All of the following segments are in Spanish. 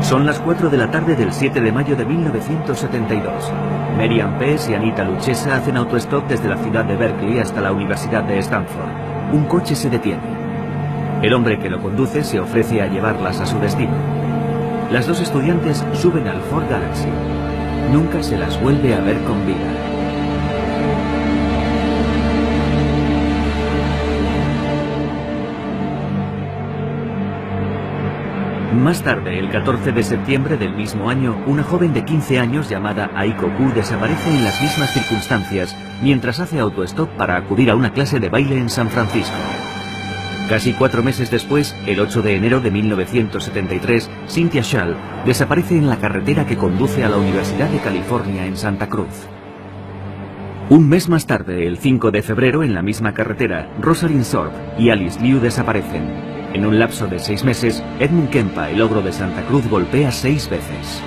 Son las 4 de la tarde del 7 de mayo de 1972. Merian Pes y Anita Luchesa hacen autostop desde la ciudad de Berkeley hasta la Universidad de Stanford. Un coche se detiene. El hombre que lo conduce se ofrece a llevarlas a su destino. Las dos estudiantes suben al Ford Galaxy. Nunca se las vuelve a ver con vida. Más tarde, el 14 de septiembre del mismo año, una joven de 15 años llamada Aiko Koo desaparece en las mismas circunstancias mientras hace autostop para acudir a una clase de baile en San Francisco. Casi 4 meses después, el 8 de enero de 1973, Cynthia Schall desaparece en la carretera que conduce a la Universidad de California en Santa Cruz. Un mes más tarde, el 5 de febrero, en la misma carretera, Rosalind Thorpe y Alice Liu desaparecen. En un lapso de 6 meses, Edmund Kempa, el ogro de Santa Cruz, golpea 6 veces.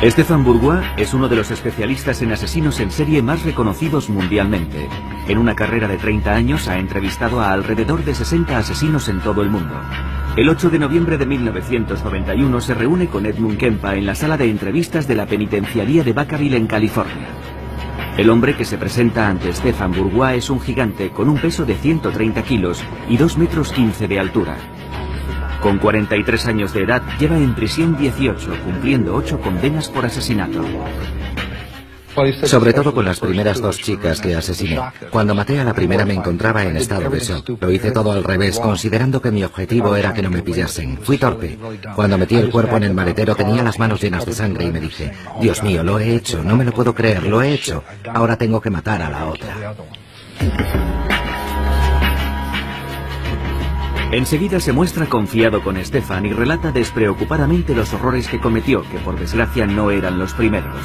Stefan Bourgois es uno de los especialistas en asesinos en serie más reconocidos mundialmente. En una carrera de 30 años ha entrevistado a alrededor de 60 asesinos en todo el mundo. El 8 de noviembre de 1991 se reúne con Edmund Kempa en la sala de entrevistas de la penitenciaría de Vacaville en California. El hombre que se presenta ante Stefan Bourgois es un gigante con un peso de 130 kilos y 2,15 metros de altura. Con 43 años de edad, lleva en prisión 18, cumpliendo 8 condenas por asesinato. Sobre todo con las primeras 2 chicas que asesiné. Cuando maté a la primera me encontraba en estado de shock. Lo hice todo al revés, considerando que mi objetivo era que no me pillasen. Fui torpe. Cuando metí el cuerpo en el maletero tenía las manos llenas de sangre y me dije, Dios mío, lo he hecho, no me lo puedo creer, lo he hecho. Ahora tengo que matar a la otra. Enseguida se muestra confiado con Stefan y relata despreocupadamente los horrores que cometió, que por desgracia no eran los primeros.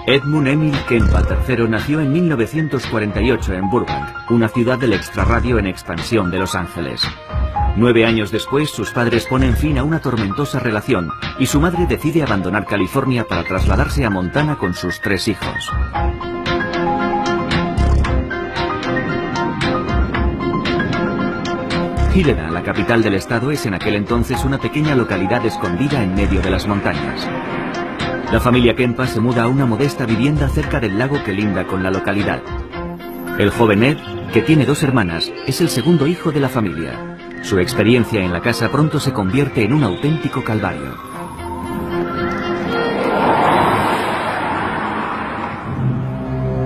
Edmund Emil Kempa III nació en 1948 en Burbank, una ciudad del extrarradio en expansión de Los Ángeles. 9 años después, sus padres ponen fin a una tormentosa relación y su madre decide abandonar California para trasladarse a Montana con sus 3 hijos. Helena, la capital del estado, es en aquel entonces una pequeña localidad escondida en medio de las montañas. La familia Kempa se muda a una modesta vivienda cerca del lago que linda con la localidad. El joven Ed, que tiene 2 hermanas, es el segundo hijo de la familia. Su experiencia en la casa pronto se convierte en un auténtico calvario.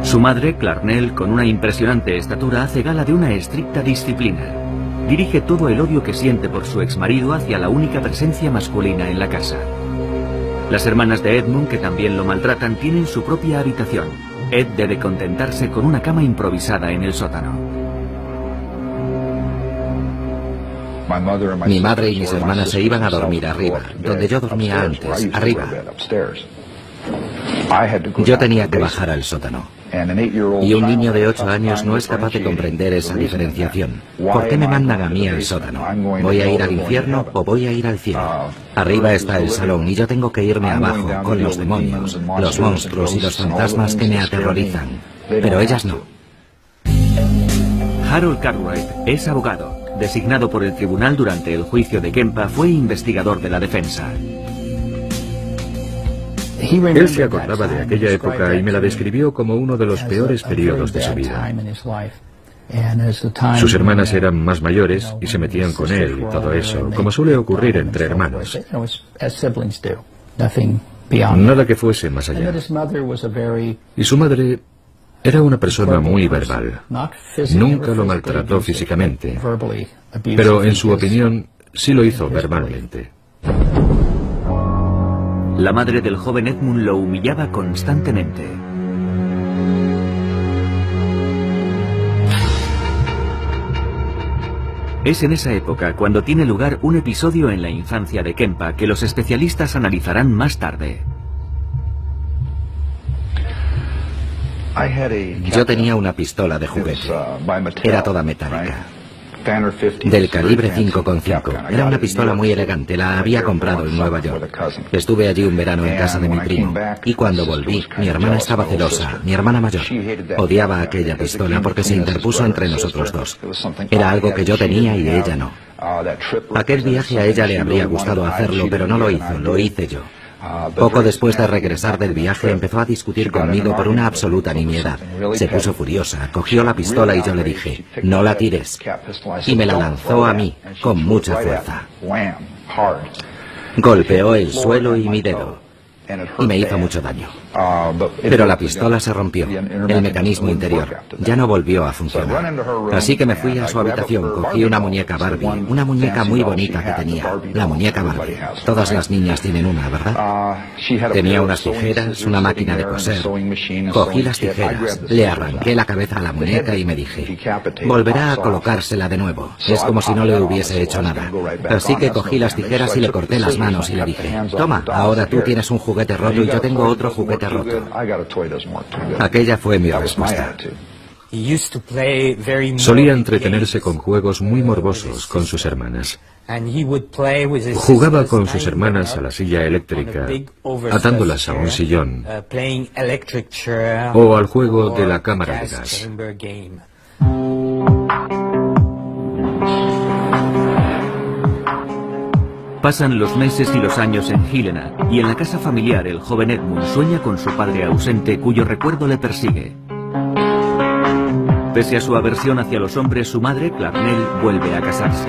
Su madre, Clarnell, con una impresionante estatura, hace gala de una estricta disciplina. Dirige todo el odio que siente por su exmarido hacia la única presencia masculina en la casa. Las hermanas de Edmund, que también lo maltratan, tienen su propia habitación. Ed debe contentarse con una cama improvisada en el sótano. Mi madre y mis hermanas se iban a dormir arriba, donde yo dormía antes, arriba. Yo tenía que bajar al sótano. Y un niño de 8 años no es capaz de comprender esa diferenciación. ¿Por qué me mandan a mí al sótano? ¿Voy a ir al infierno o voy a ir al cielo? Arriba está el salón y yo tengo que irme abajo con los demonios, los monstruos y los fantasmas que me aterrorizan. Pero ellas no. Harold Cartwright es abogado. Designado por el tribunal durante el juicio de Kempa, fue investigador de la defensa. Él se acordaba de aquella época y me la describió como uno de los peores periodos de su vida. Sus hermanas eran más mayores y se metían con él y todo eso, como suele ocurrir entre hermanos. Nada que fuese más allá. Y su madre era una persona muy verbal. Nunca lo maltrató físicamente, pero en su opinión sí lo hizo verbalmente. La madre del joven Edmund lo humillaba constantemente. Es en esa época cuando tiene lugar un episodio en la infancia de Kempa que los especialistas analizarán más tarde. Yo tenía una pistola de juguete. Era toda metálica. del calibre 5,5. Era una pistola muy elegante, la había comprado en Nueva York. Estuve allí un verano en casa de mi primo, y cuando volví, mi hermana estaba celosa, mi hermana mayor. Odiaba aquella pistola porque se interpuso entre nosotros dos. Era algo que yo tenía y ella no. Aquel viaje a ella le habría gustado hacerlo, pero no lo hizo, lo hice yo. Poco después de regresar del viaje empezó a discutir conmigo por una absoluta nimiedad. Se puso furiosa, cogió la pistola y yo le dije, no la tires. Y me la lanzó a mí, con mucha fuerza. Golpeó el suelo y mi dedo. Y me hizo mucho daño. Pero la pistola se rompió, el mecanismo interior. Ya no volvió a funcionar. Así que me fui a su habitación, cogí una muñeca Barbie, una muñeca muy bonita que tenía, la muñeca Barbie. Todas las niñas tienen una, ¿verdad? Tenía unas tijeras, una máquina de coser. Cogí las tijeras, le arranqué la cabeza a la muñeca y me dije, volverá a colocársela de nuevo. Es como si no le hubiese hecho nada. Así que cogí las tijeras y le corté las manos y le dije, toma, ahora tú tienes un juguete roto y yo tengo otro juguete roto. Aquella fue mi respuesta. Solía entretenerse con juegos muy morbosos con sus hermanas. Jugaba con sus hermanas a la silla eléctrica, atándolas a un sillón, o al juego de la cámara de gas. Pasan los meses y los años en Helena, y en la casa familiar el joven Edmund sueña con su padre ausente cuyo recuerdo le persigue. Pese a su aversión hacia los hombres, su madre, Clarnell, vuelve a casarse.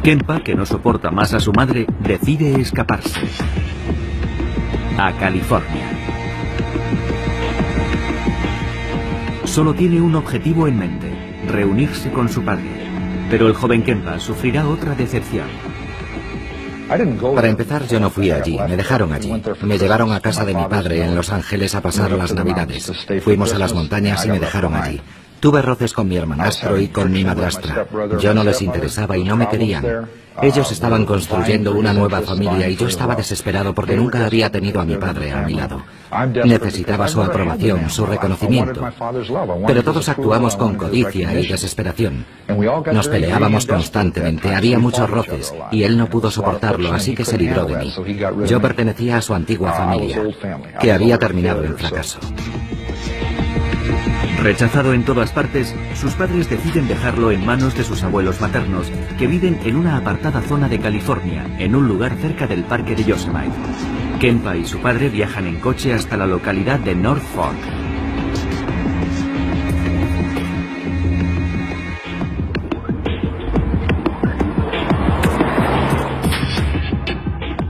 Kempa, que no soporta más a su madre, decide escaparse a California. Solo tiene un objetivo en mente, reunirse con su padre. Pero el joven Kempa sufrirá otra decepción. Para empezar, yo no fui allí, me dejaron allí. Me llevaron a casa de mi padre en Los Ángeles a pasar las Navidades. Fuimos a las montañas y me dejaron allí. Tuve roces con mi hermanastro y con mi madrastra. Yo no les interesaba y no me querían. Ellos estaban construyendo una nueva familia y yo estaba desesperado porque nunca había tenido a mi padre a mi lado. Necesitaba su aprobación, su reconocimiento. Pero todos actuamos con codicia y desesperación. Nos peleábamos constantemente, había muchos roces, y él no pudo soportarlo, así que se libró de mí. Yo pertenecía a su antigua familia, que había terminado en fracaso. Rechazado en todas partes, sus padres deciden dejarlo en manos de sus abuelos maternos, que viven en una apartada zona de California, en un lugar cerca del parque de Yosemite. Kempa y su padre viajan en coche hasta la localidad de North Fork.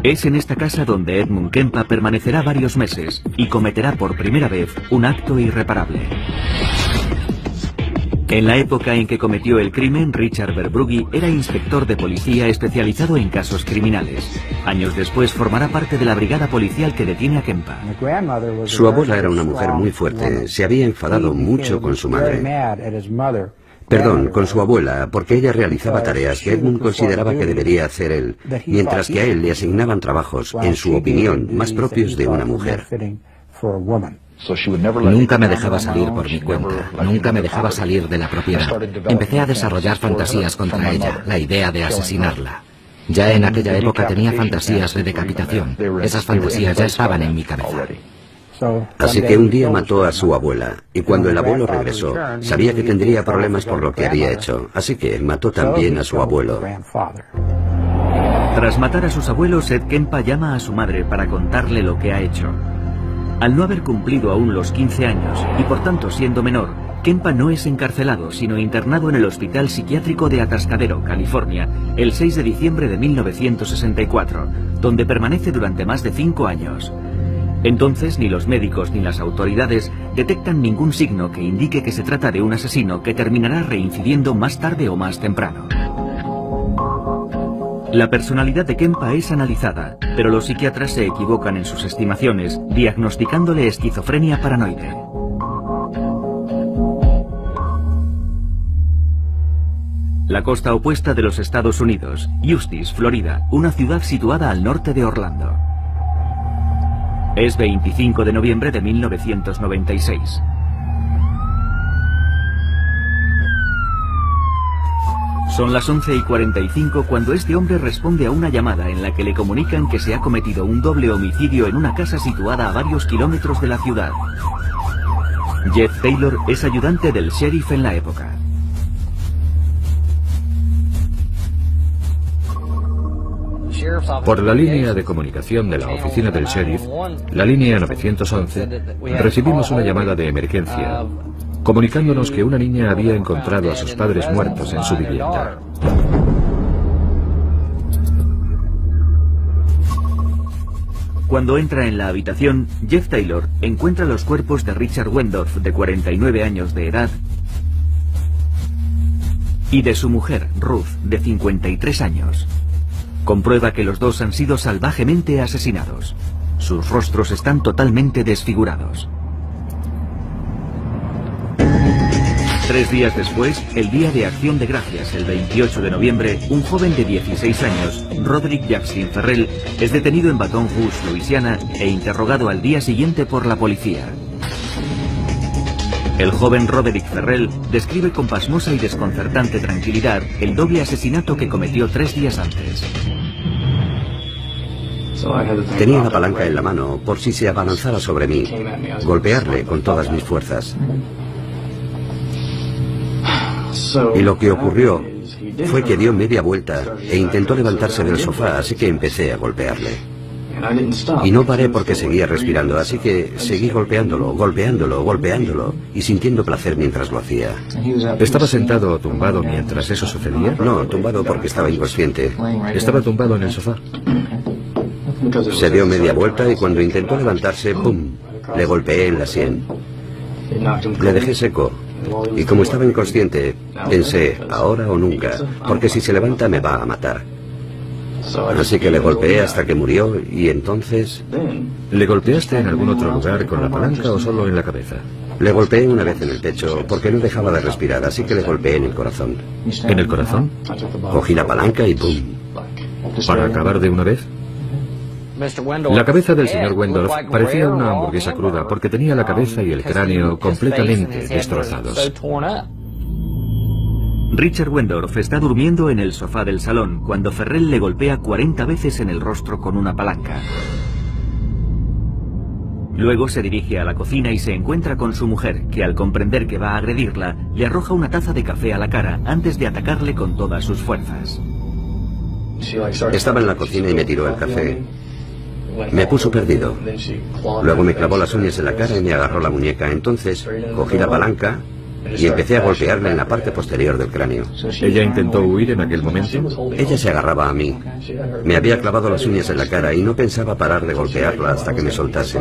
Es en esta casa donde Edmund Kempa permanecerá varios meses y cometerá por primera vez un acto irreparable. En la época en que cometió el crimen, Richard Verbrugge era inspector de policía especializado en casos criminales. Años después formará parte de la brigada policial que detiene a Kempa. Su abuela era una mujer muy fuerte, se había enfadado mucho con su madre. Perdón, con su abuela, porque ella realizaba tareas que Edmund consideraba que debería hacer él, mientras que a él le asignaban trabajos, en su opinión, más propios de una mujer. Nunca me dejaba salir por mi cuenta, nunca me dejaba salir de la propiedad. Empecé a desarrollar fantasías contra ella, la idea de asesinarla. Ya en aquella época tenía fantasías de decapitación. Esas fantasías ya estaban en mi cabeza. Así que un día mató a su abuela, y cuando el abuelo regresó, sabía que tendría problemas por lo que había hecho, así que mató también a su abuelo. Tras matar a sus abuelos, Ed Kempa llama a su madre para contarle lo que ha hecho. Al no haber cumplido aún los 15 años, y por tanto siendo menor, Kempa no es encarcelado, sino internado en el Hospital Psiquiátrico de Atascadero, California, el 6 de diciembre de 1964, donde permanece durante más de 5 años. Entonces, ni los médicos ni las autoridades detectan ningún signo que indique que se trata de un asesino que terminará reincidiendo más tarde o más temprano. La personalidad de Kempa es analizada, pero los psiquiatras se equivocan en sus estimaciones, diagnosticándole esquizofrenia paranoide. La costa opuesta de los Estados Unidos, Eustis, Florida, una ciudad situada al norte de Orlando. Es 25 de noviembre de 1996. Son las 11:45 cuando este hombre responde a una llamada en la que le comunican que se ha cometido un doble homicidio en una casa situada a varios kilómetros de la ciudad. Jeff Taylor es ayudante del sheriff en la época. Por la línea de comunicación de la oficina del sheriff, la línea 911, recibimos una llamada de emergencia, comunicándonos que una niña había encontrado a sus padres muertos en su vivienda. Cuando entra en la habitación, Jeff Taylor encuentra los cuerpos de Richard Wendorf, de 49 años de edad, y de su mujer, Ruth, de 53 años. Comprueba que los dos han sido salvajemente asesinados. Sus rostros están totalmente desfigurados. 3 días después, el Día de Acción de Gracias, el 28 de noviembre, un joven de 16 años, Roderick Jackson Ferrell, es detenido en Baton Rouge, Luisiana, e interrogado al día siguiente por la policía. El joven Roderick Ferrell describe con pasmosa y desconcertante tranquilidad el doble asesinato que cometió 3 días antes. Tenía la palanca en la mano por si se abalanzara sobre mí, golpearle con todas mis fuerzas. Y lo que ocurrió fue que dio media vuelta e intentó levantarse del sofá, así que empecé a golpearle. Y no paré porque seguía respirando, así que seguí golpeándolo, golpeándolo, golpeándolo y sintiendo placer mientras lo hacía. ¿Estaba sentado o tumbado mientras eso sucedía? No, tumbado porque estaba inconsciente. ¿Estaba tumbado en el sofá? Se dio media vuelta y cuando intentó levantarse, ¡pum!, le golpeé en la sien. Le dejé seco. Y como estaba inconsciente, pensé, ahora o nunca, porque si se levanta me va a matar. Así que le golpeé hasta que murió y entonces... ¿Le golpeaste en algún otro lugar con la palanca o solo en la cabeza? Le golpeé una vez en el pecho porque no dejaba de respirar, así que le golpeé en el corazón. ¿En el corazón? Cogí la palanca y ¡pum! ¿Para acabar de una vez? La cabeza del señor Wendorf parecía una hamburguesa cruda porque tenía la cabeza y el cráneo completamente destrozados. Richard Wendorf está durmiendo en el sofá del salón cuando Ferrell le golpea 40 veces en el rostro con una palanca. Luego se dirige a la cocina y se encuentra con su mujer, que al comprender que va a agredirla, le arroja una taza de café a la cara antes de atacarle con todas sus fuerzas. Estaba en la cocina y me tiró el café. Me puso perdido. Luego me clavó las uñas en la cara y me agarró la muñeca. Entonces cogí la palanca y empecé a golpearla en la parte posterior del cráneo. ¿Ella intentó huir en aquel momento? Ella se agarraba a mí. Me había clavado las uñas en la cara y no pensaba parar de golpearla hasta que me soltase.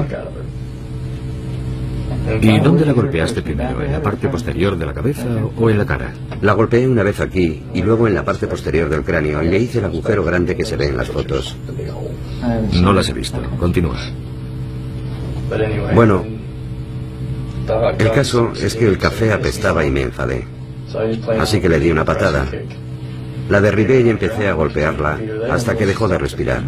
¿Y dónde la golpeaste primero? ¿En la parte posterior de la cabeza o en la cara? La golpeé una vez aquí y luego en la parte posterior del cráneo y le hice el agujero grande que se ve en las fotos. No las he visto. Continúa. Bueno, el caso es que el café apestaba y me enfadé. Así que le di una patada. La derribé y empecé a golpearla hasta que dejó de respirar.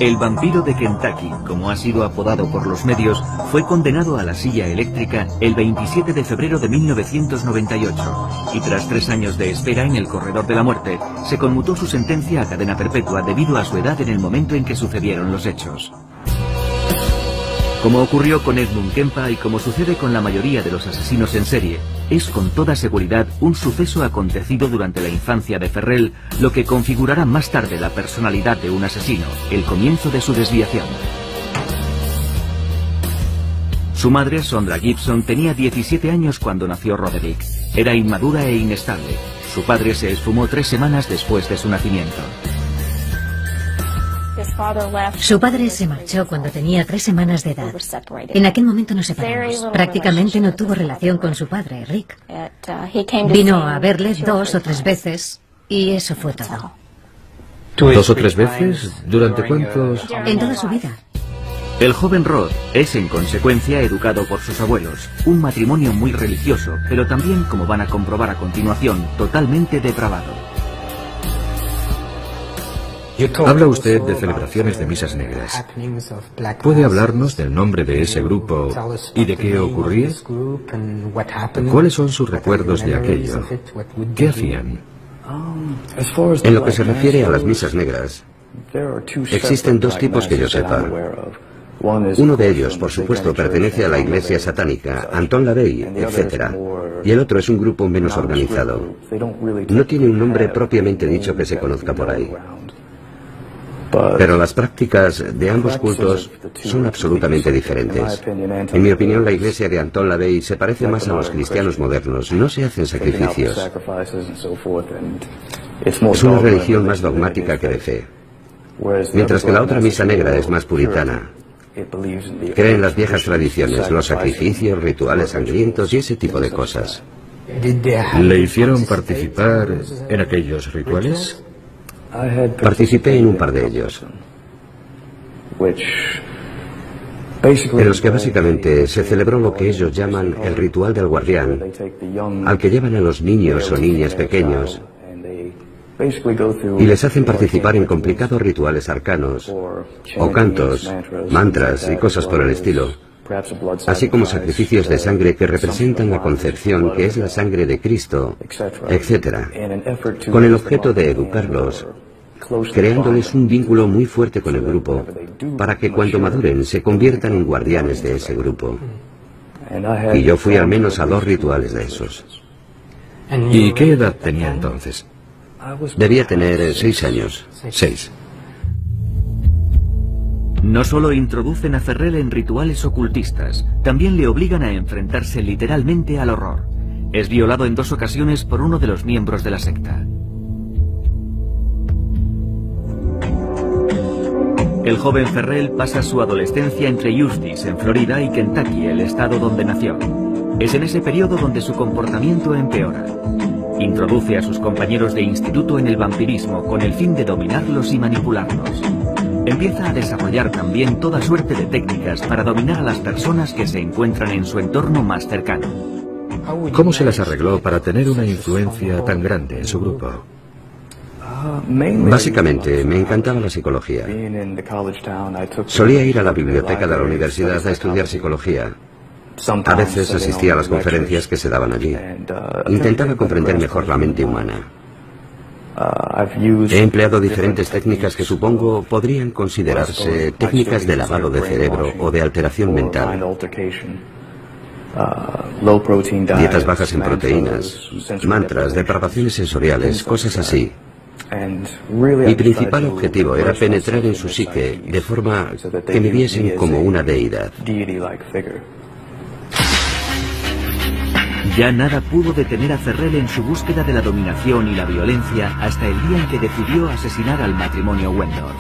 El vampiro de Kentucky, como ha sido apodado por los medios, fue condenado a la silla eléctrica el 27 de febrero de 1998 y tras 3 años de espera en el corredor de la muerte, se conmutó su sentencia a cadena perpetua debido a su edad en el momento en que sucedieron los hechos. Como ocurrió con Edmund Kempa y como sucede con la mayoría de los asesinos en serie, es con toda seguridad un suceso acontecido durante la infancia de Ferrell lo que configurará más tarde la personalidad de un asesino, el comienzo de su desviación. Su madre, Sondra Gibson, tenía 17 años cuando nació Roderick. Era inmadura e inestable. Su padre se esfumó 3 semanas después de su nacimiento. Su padre se marchó cuando tenía 3 semanas de edad. En aquel momento nos separamos. Prácticamente no tuvo relación con su padre, Rick. Vino a verle 2 o 3 veces y eso fue todo. 2 o 3 veces? ¿Durante cuántos? En toda su vida. El joven Rod es, en consecuencia, educado por sus abuelos. Un matrimonio muy religioso, pero también, como van a comprobar a continuación, totalmente depravado. Habla usted de celebraciones de misas negras. ¿Puede hablarnos del nombre de ese grupo y de qué ocurría? ¿Cuáles son sus recuerdos de aquello? ¿Qué hacían? En lo que se refiere a las misas negras, existen dos tipos que yo sepa. Uno de ellos, por supuesto, pertenece a la iglesia satánica, Anton LaVey, etc. Y el otro es un grupo menos organizado. No tiene un nombre propiamente dicho que se conozca por ahí. Pero las prácticas de ambos cultos son absolutamente diferentes. En mi opinión, la iglesia de Anton LaVey se parece más a los cristianos modernos. No se hacen sacrificios. Es una religión más dogmática que de fe. Mientras que la otra misa negra es más puritana. Cree en las viejas tradiciones, los sacrificios, rituales sangrientos y ese tipo de cosas. ¿Le hicieron participar en aquellos rituales? Participé en un par de ellos, en los que básicamente se celebró lo que ellos llaman el ritual del guardián, al que llevan a los niños o niñas pequeños y les hacen participar en complicados rituales arcanos, o cantos, mantras y cosas por el estilo, así como sacrificios de sangre que representan la concepción que es la sangre de Cristo, etc., con el objeto de educarlos, creándoles un vínculo muy fuerte con el grupo, para que cuando maduren se conviertan en guardianes de ese grupo. Y yo fui al menos a 2 rituales de esos. ¿Y qué edad tenía entonces? Debía tener 6 años. 6. No solo introducen a Ferrell en rituales ocultistas, también le obligan a enfrentarse literalmente al horror. Es violado en 2 ocasiones por uno de los miembros de la secta. El joven Ferrell pasa su adolescencia entre Eustis, en Florida, y Kentucky, el estado donde nació. Es en ese periodo donde su comportamiento empeora. Introduce a sus compañeros de instituto en el vampirismo con el fin de dominarlos y manipularlos. Empieza a desarrollar también toda suerte de técnicas para dominar a las personas que se encuentran en su entorno más cercano. ¿Cómo se las arregló para tener una influencia tan grande en su grupo? Básicamente, me encantaba la psicología. Solía ir a la biblioteca de la universidad a estudiar psicología. A veces asistía a las conferencias que se daban allí. Intentaba comprender mejor la mente humana. He empleado diferentes técnicas que supongo podrían considerarse técnicas de lavado de cerebro o de alteración mental. Dietas bajas en proteínas, mantras, depravaciones sensoriales, cosas así. Mi principal objetivo era penetrar en su psique de forma que me viesen como una deidad. Ya nada pudo detener a Ferrell en su búsqueda de la dominación y la violencia hasta el día en que decidió asesinar al matrimonio Wendorf.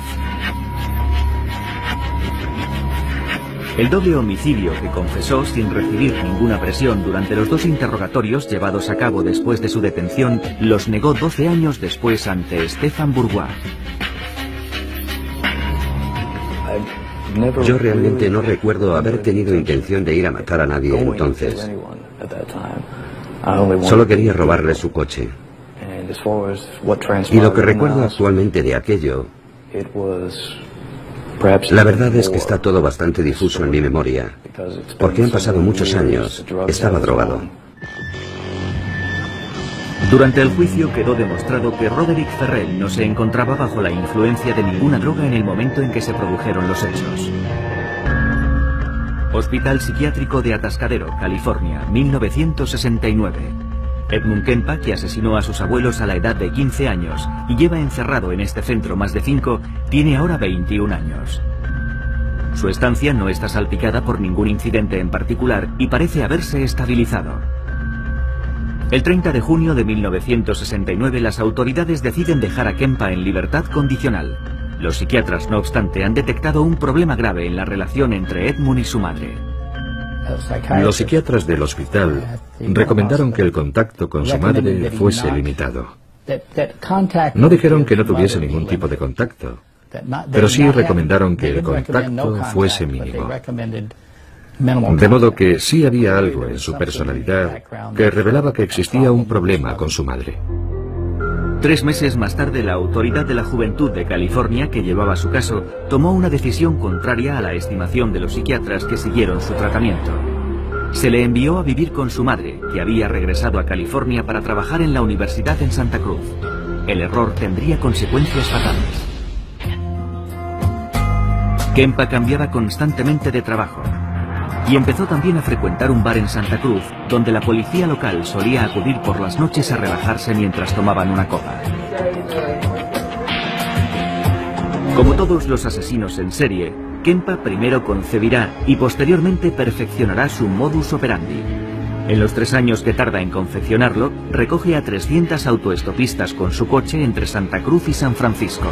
El doble homicidio que confesó sin recibir ninguna presión durante los 2 interrogatorios llevados a cabo después de su detención los negó 12 años después ante Stefan Bourgois. Yo realmente no recuerdo haber tenido intención de ir a matar a nadie entonces. Solo quería robarle su coche. Y lo que recuerdo actualmente de aquello, la verdad es que está todo bastante difuso en mi memoria, porque han pasado muchos años. Estaba drogado. Durante el juicio quedó demostrado que Roderick Ferrell no se encontraba bajo la influencia de ninguna droga en el momento en que se produjeron los hechos. Hospital Psiquiátrico de Atascadero, California, 1969. Edmund Kempa, que asesinó a sus abuelos a la edad de 15 años y lleva encerrado en este centro más de 5, tiene ahora 21 años. Su estancia no está salpicada por ningún incidente en particular y parece haberse estabilizado. El 30 de junio de 1969 las autoridades deciden dejar a Kempa en libertad condicional. Los psiquiatras, no obstante, han detectado un problema grave en la relación entre Edmund y su madre. Los psiquiatras del hospital recomendaron que el contacto con su madre fuese limitado. No dijeron que no tuviese ningún tipo de contacto, pero sí recomendaron que el contacto fuese mínimo. De modo que sí había algo en su personalidad que revelaba que existía un problema con su madre. 3 meses más tarde, la Autoridad de la Juventud de California, que llevaba su caso, tomó una decisión contraria a la estimación de los psiquiatras que siguieron su tratamiento. Se le envió a vivir con su madre, que había regresado a California para trabajar en la universidad en Santa Cruz. El error tendría consecuencias fatales. Kempa cambiaba constantemente de trabajo y empezó también a frecuentar un bar en Santa Cruz, donde la policía local solía acudir por las noches a relajarse mientras tomaban una copa. Como todos los asesinos en serie, Kempa primero concebirá y posteriormente perfeccionará su modus operandi. En los 3 años que tarda en confeccionarlo, recoge a 300 autoestopistas con su coche entre Santa Cruz y San Francisco.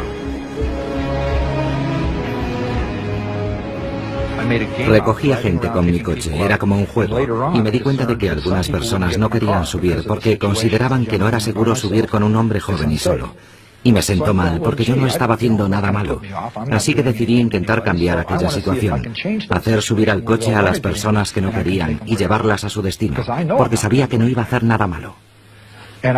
Recogía gente con mi coche, era como un juego, y me di cuenta de que algunas personas no querían subir porque consideraban que no era seguro subir con un hombre joven y solo. Y me sentó mal porque yo no estaba haciendo nada malo. Así que decidí intentar cambiar aquella situación, hacer subir al coche a las personas que no querían y llevarlas a su destino, porque sabía que no iba a hacer nada malo.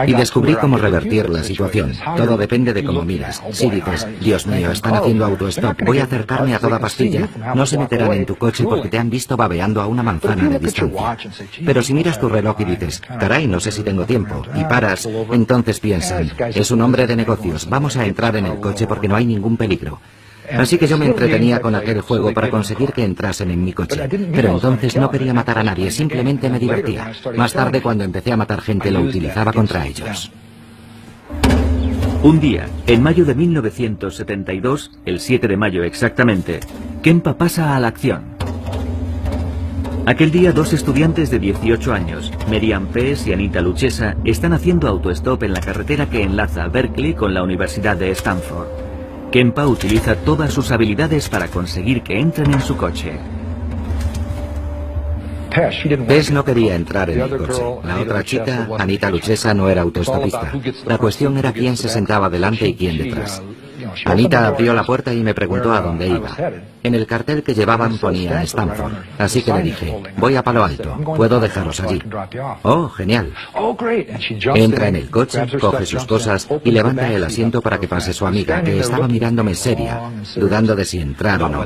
Y descubrí cómo revertir la situación. Todo depende de cómo miras. Si dices, Dios mío, están haciendo autostop, voy a acercarme a toda pastilla, no se meterán en tu coche porque te han visto babeando a una manzana de distancia. Pero si miras tu reloj y dices, caray, no sé si tengo tiempo, y paras, entonces piensan, es un hombre de negocios, vamos a entrar en el coche porque no hay ningún peligro. Así que yo me entretenía con aquel juego para conseguir que entrasen en mi coche. Pero entonces no quería matar a nadie, simplemente me divertía. Más tarde, cuando empecé a matar gente, lo utilizaba contra ellos. Un día, en mayo de 1972, el 7 de mayo exactamente, Kempa pasa a la acción. Aquel día, 2 estudiantes de 18 años, Merian Pes y Anita Luchesa, están haciendo autostop en la carretera que enlaza Berkeley con la Universidad de Stanford. Kempa utiliza todas sus habilidades para conseguir que entren en su coche. Pes no quería entrar en el coche. La otra chica, Anita Luchesa, no era autostopista. La cuestión era quién se sentaba delante y quién detrás. Anita abrió la puerta y me preguntó a dónde iba. En el cartel que llevaban ponía Stanford, así que le dije, voy a Palo Alto, ¿puedo dejaros allí? Oh, genial. Entra en el coche, coge sus cosas y levanta el asiento para que pase su amiga, que estaba mirándome seria, dudando de si entrar o no.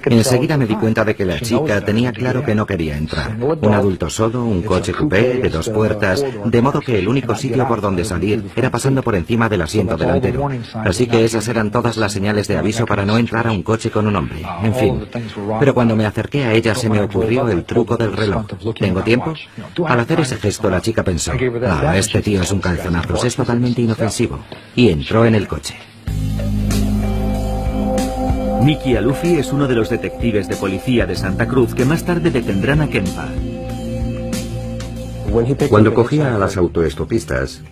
Enseguida me di cuenta de que la chica tenía claro que no quería entrar. Un adulto solo, un coche coupé de 2 puertas, de modo que el único sitio por donde salir era pasando por encima del asiento delantero. Así que esas eran todas las señales de aviso para no entrar a un coche con un hombre. En fin. Pero cuando me acerqué a ella se me ocurrió el truco del reloj. ¿Tengo tiempo? Al hacer ese gesto la chica pensó, este tío es un calzonazos, es totalmente inofensivo. Y entró en el coche. Mickey Alufi es uno de los detectives de policía de Santa Cruz que más tarde detendrán a Kempa. Cuando cogía a las autoestopistas,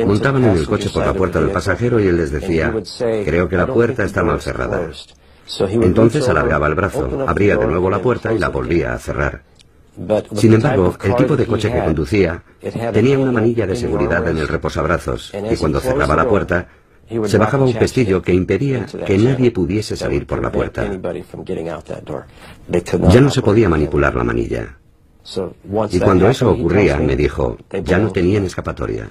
montaban en el coche por la puerta del pasajero y él les decía, creo que la puerta está mal cerrada. Entonces alargaba el brazo, abría de nuevo la puerta y la volvía a cerrar. Sin embargo, el tipo de coche que conducía tenía una manilla de seguridad en el reposabrazos y cuando cerraba la puerta, se bajaba un pestillo que impedía que nadie pudiese salir por la puerta. Ya no se podía manipular la manilla. Y cuando eso ocurría, me dijo, ya no tenían escapatoria.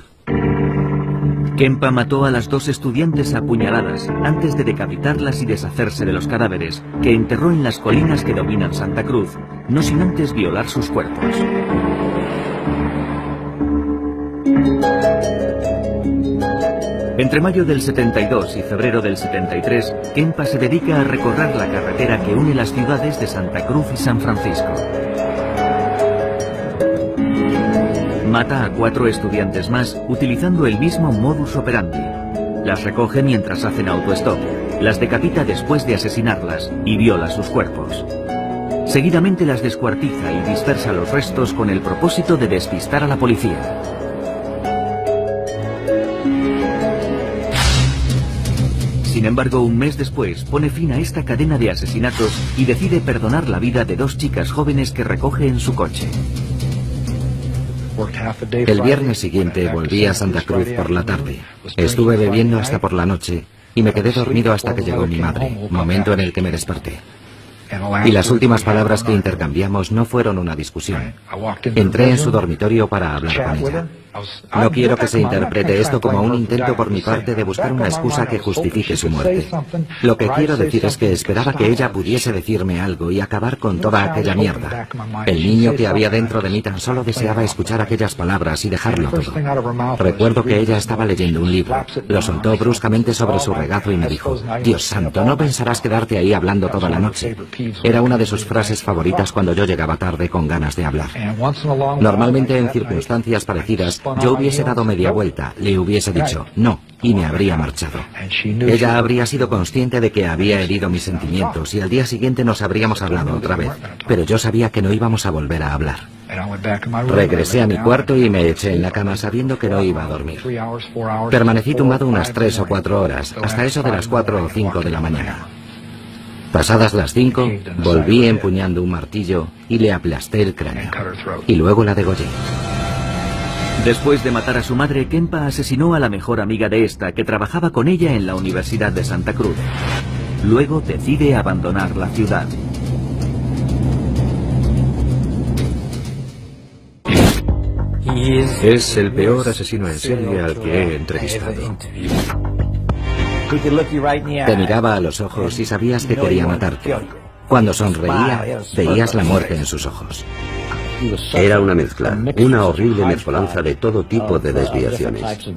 Kempa mató a las 2 estudiantes a puñaladas antes de decapitarlas y deshacerse de los cadáveres, que enterró en las colinas que dominan Santa Cruz, no sin antes violar sus cuerpos. Entre mayo del 72 y febrero del 73, Kempa se dedica a recorrer la carretera que une las ciudades de Santa Cruz y San Francisco. Mata a 4 estudiantes más utilizando el mismo modus operandi. Las recoge mientras hacen autostop, las decapita después de asesinarlas y viola sus cuerpos. Seguidamente las descuartiza y dispersa los restos con el propósito de despistar a la policía. Sin embargo, un mes después pone fin a esta cadena de asesinatos y decide perdonar la vida de 2 chicas jóvenes que recoge en su coche. El viernes siguiente volví a Santa Cruz por la tarde. Estuve bebiendo hasta por la noche y me quedé dormido hasta que llegó mi madre, momento en el que me desperté. Y las últimas palabras que intercambiamos no fueron una discusión. Entré en su dormitorio para hablar con ella. No quiero que se interprete esto como un intento por mi parte de buscar una excusa que justifique su muerte. Lo que quiero decir es que esperaba que ella pudiese decirme algo y acabar con toda aquella mierda. El niño que había dentro de mí tan solo deseaba escuchar aquellas palabras y dejarlo todo. Recuerdo que ella estaba leyendo un libro. Lo soltó bruscamente sobre su regazo y me dijo: Dios santo, no pensarás quedarte ahí hablando toda la noche. Era una de sus frases favoritas cuando yo llegaba tarde con ganas de hablar. Normalmente en circunstancias parecidas yo hubiese dado media vuelta, le hubiese dicho no y me habría marchado. Ella habría sido consciente de que había herido mis sentimientos y al día siguiente nos habríamos hablado otra vez, pero yo sabía que no íbamos a volver a hablar. Regresé a mi cuarto y me eché en la cama sabiendo que no iba a dormir. Permanecí tumbado unas 3 o 4 horas, hasta eso de las 4 o 5 de la mañana. Pasadas las 5, volví empuñando un martillo y le aplasté el cráneo. Y luego la degollé. Después de matar a su madre, Kempa asesinó a la mejor amiga de esta, que trabajaba con ella en la Universidad de Santa Cruz. Luego decide abandonar la ciudad. Es el peor asesino en serie al que he entrevistado. Te miraba a los ojos y sabías que quería matarte. Cuando sonreía, veías la muerte en sus ojos. Era una mezcla, una horrible mezcolanza de todo tipo de desviaciones.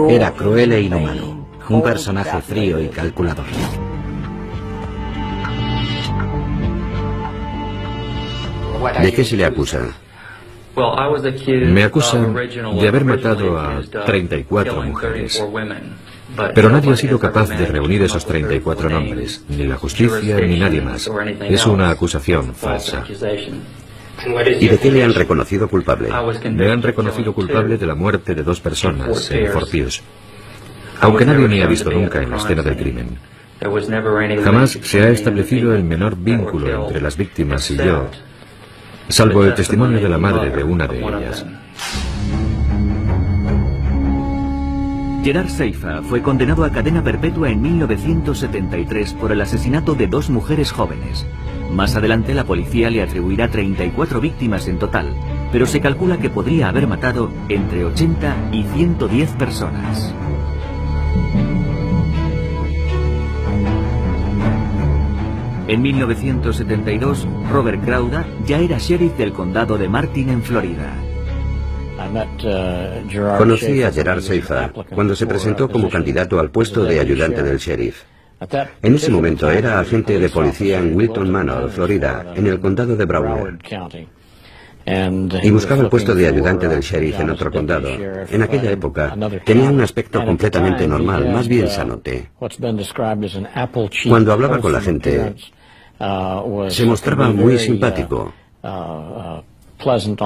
Era cruel e inhumano, un personaje frío y calculador. ¿De qué se le acusa? Me acusan de haber matado a 34 mujeres. Pero nadie ha sido capaz de reunir esos 34 nombres, ni la justicia ni nadie más. Es una acusación falsa. ¿Y de qué le han reconocido culpable? Me han reconocido culpable de la muerte de 2 personas en Fort Pierce, aunque nadie me ha visto nunca en la escena del crimen. Jamás se ha establecido el menor vínculo entre las víctimas y yo, salvo el testimonio de la madre de una de ellas. Gerard Seifa fue condenado a cadena perpetua en 1973 por el asesinato de 2 mujeres jóvenes. Más adelante la policía le atribuirá 34 víctimas en total, pero se calcula que podría haber matado entre 80 y 110 personas. En 1972, Robert Crowder ya era sheriff del condado de Martin en Florida. Conocí a Gerard Seifa cuando se presentó como candidato al puesto de ayudante del sheriff. En ese momento era agente de policía en Wilton Manor, Florida, en el condado de Broward. Y buscaba el puesto de ayudante del sheriff en otro condado. En aquella época tenía un aspecto completamente normal, más bien sanote. Cuando hablaba con la gente, se mostraba muy simpático.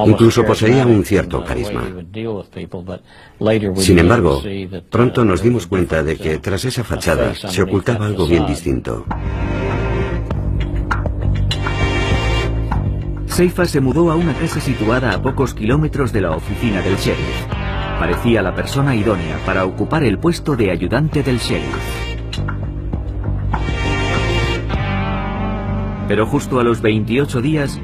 Incluso poseía un cierto carisma. Sin embargo, pronto nos dimos cuenta de que tras esa fachada se ocultaba algo bien distinto. Seifa se mudó a una casa situada a pocos kilómetros de la oficina del sheriff. Parecía la persona idónea para ocupar el puesto de ayudante del sheriff. Pero justo a los 28 días,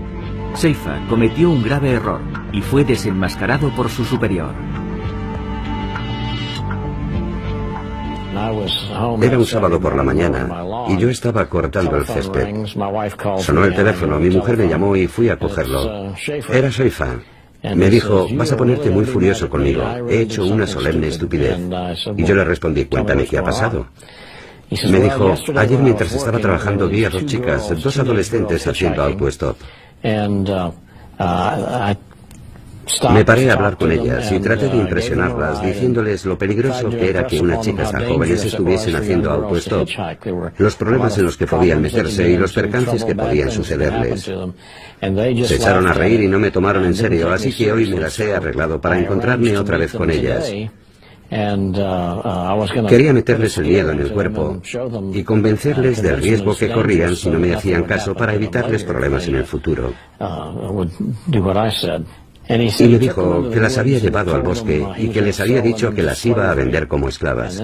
Seifa cometió un grave error y fue desenmascarado por su superior. Era un sábado por la mañana y yo estaba cortando el césped. Sonó el teléfono, mi mujer me llamó y fui a cogerlo. Era Seifa. Me dijo: vas a ponerte muy furioso conmigo, he hecho una solemne estupidez. Y yo le respondí: cuéntame qué ha pasado. Me dijo: ayer mientras estaba trabajando vi a 2 chicas, 2 adolescentes haciendo autostop. Me paré a hablar con ellas y traté de impresionarlas diciéndoles lo peligroso que era que unas chicas tan jóvenes estuviesen haciendo autostop, los problemas en los que podían meterse y los percances que podían sucederles. Se echaron a reír y no me tomaron en serio, así que hoy me las he arreglado para encontrarme otra vez con ellas. Quería meterles el miedo en el cuerpo y convencerles del riesgo que corrían si no me hacían caso para evitarles problemas en el futuro. Y le dijo que las había llevado al bosque y que les había dicho que las iba a vender como esclavas.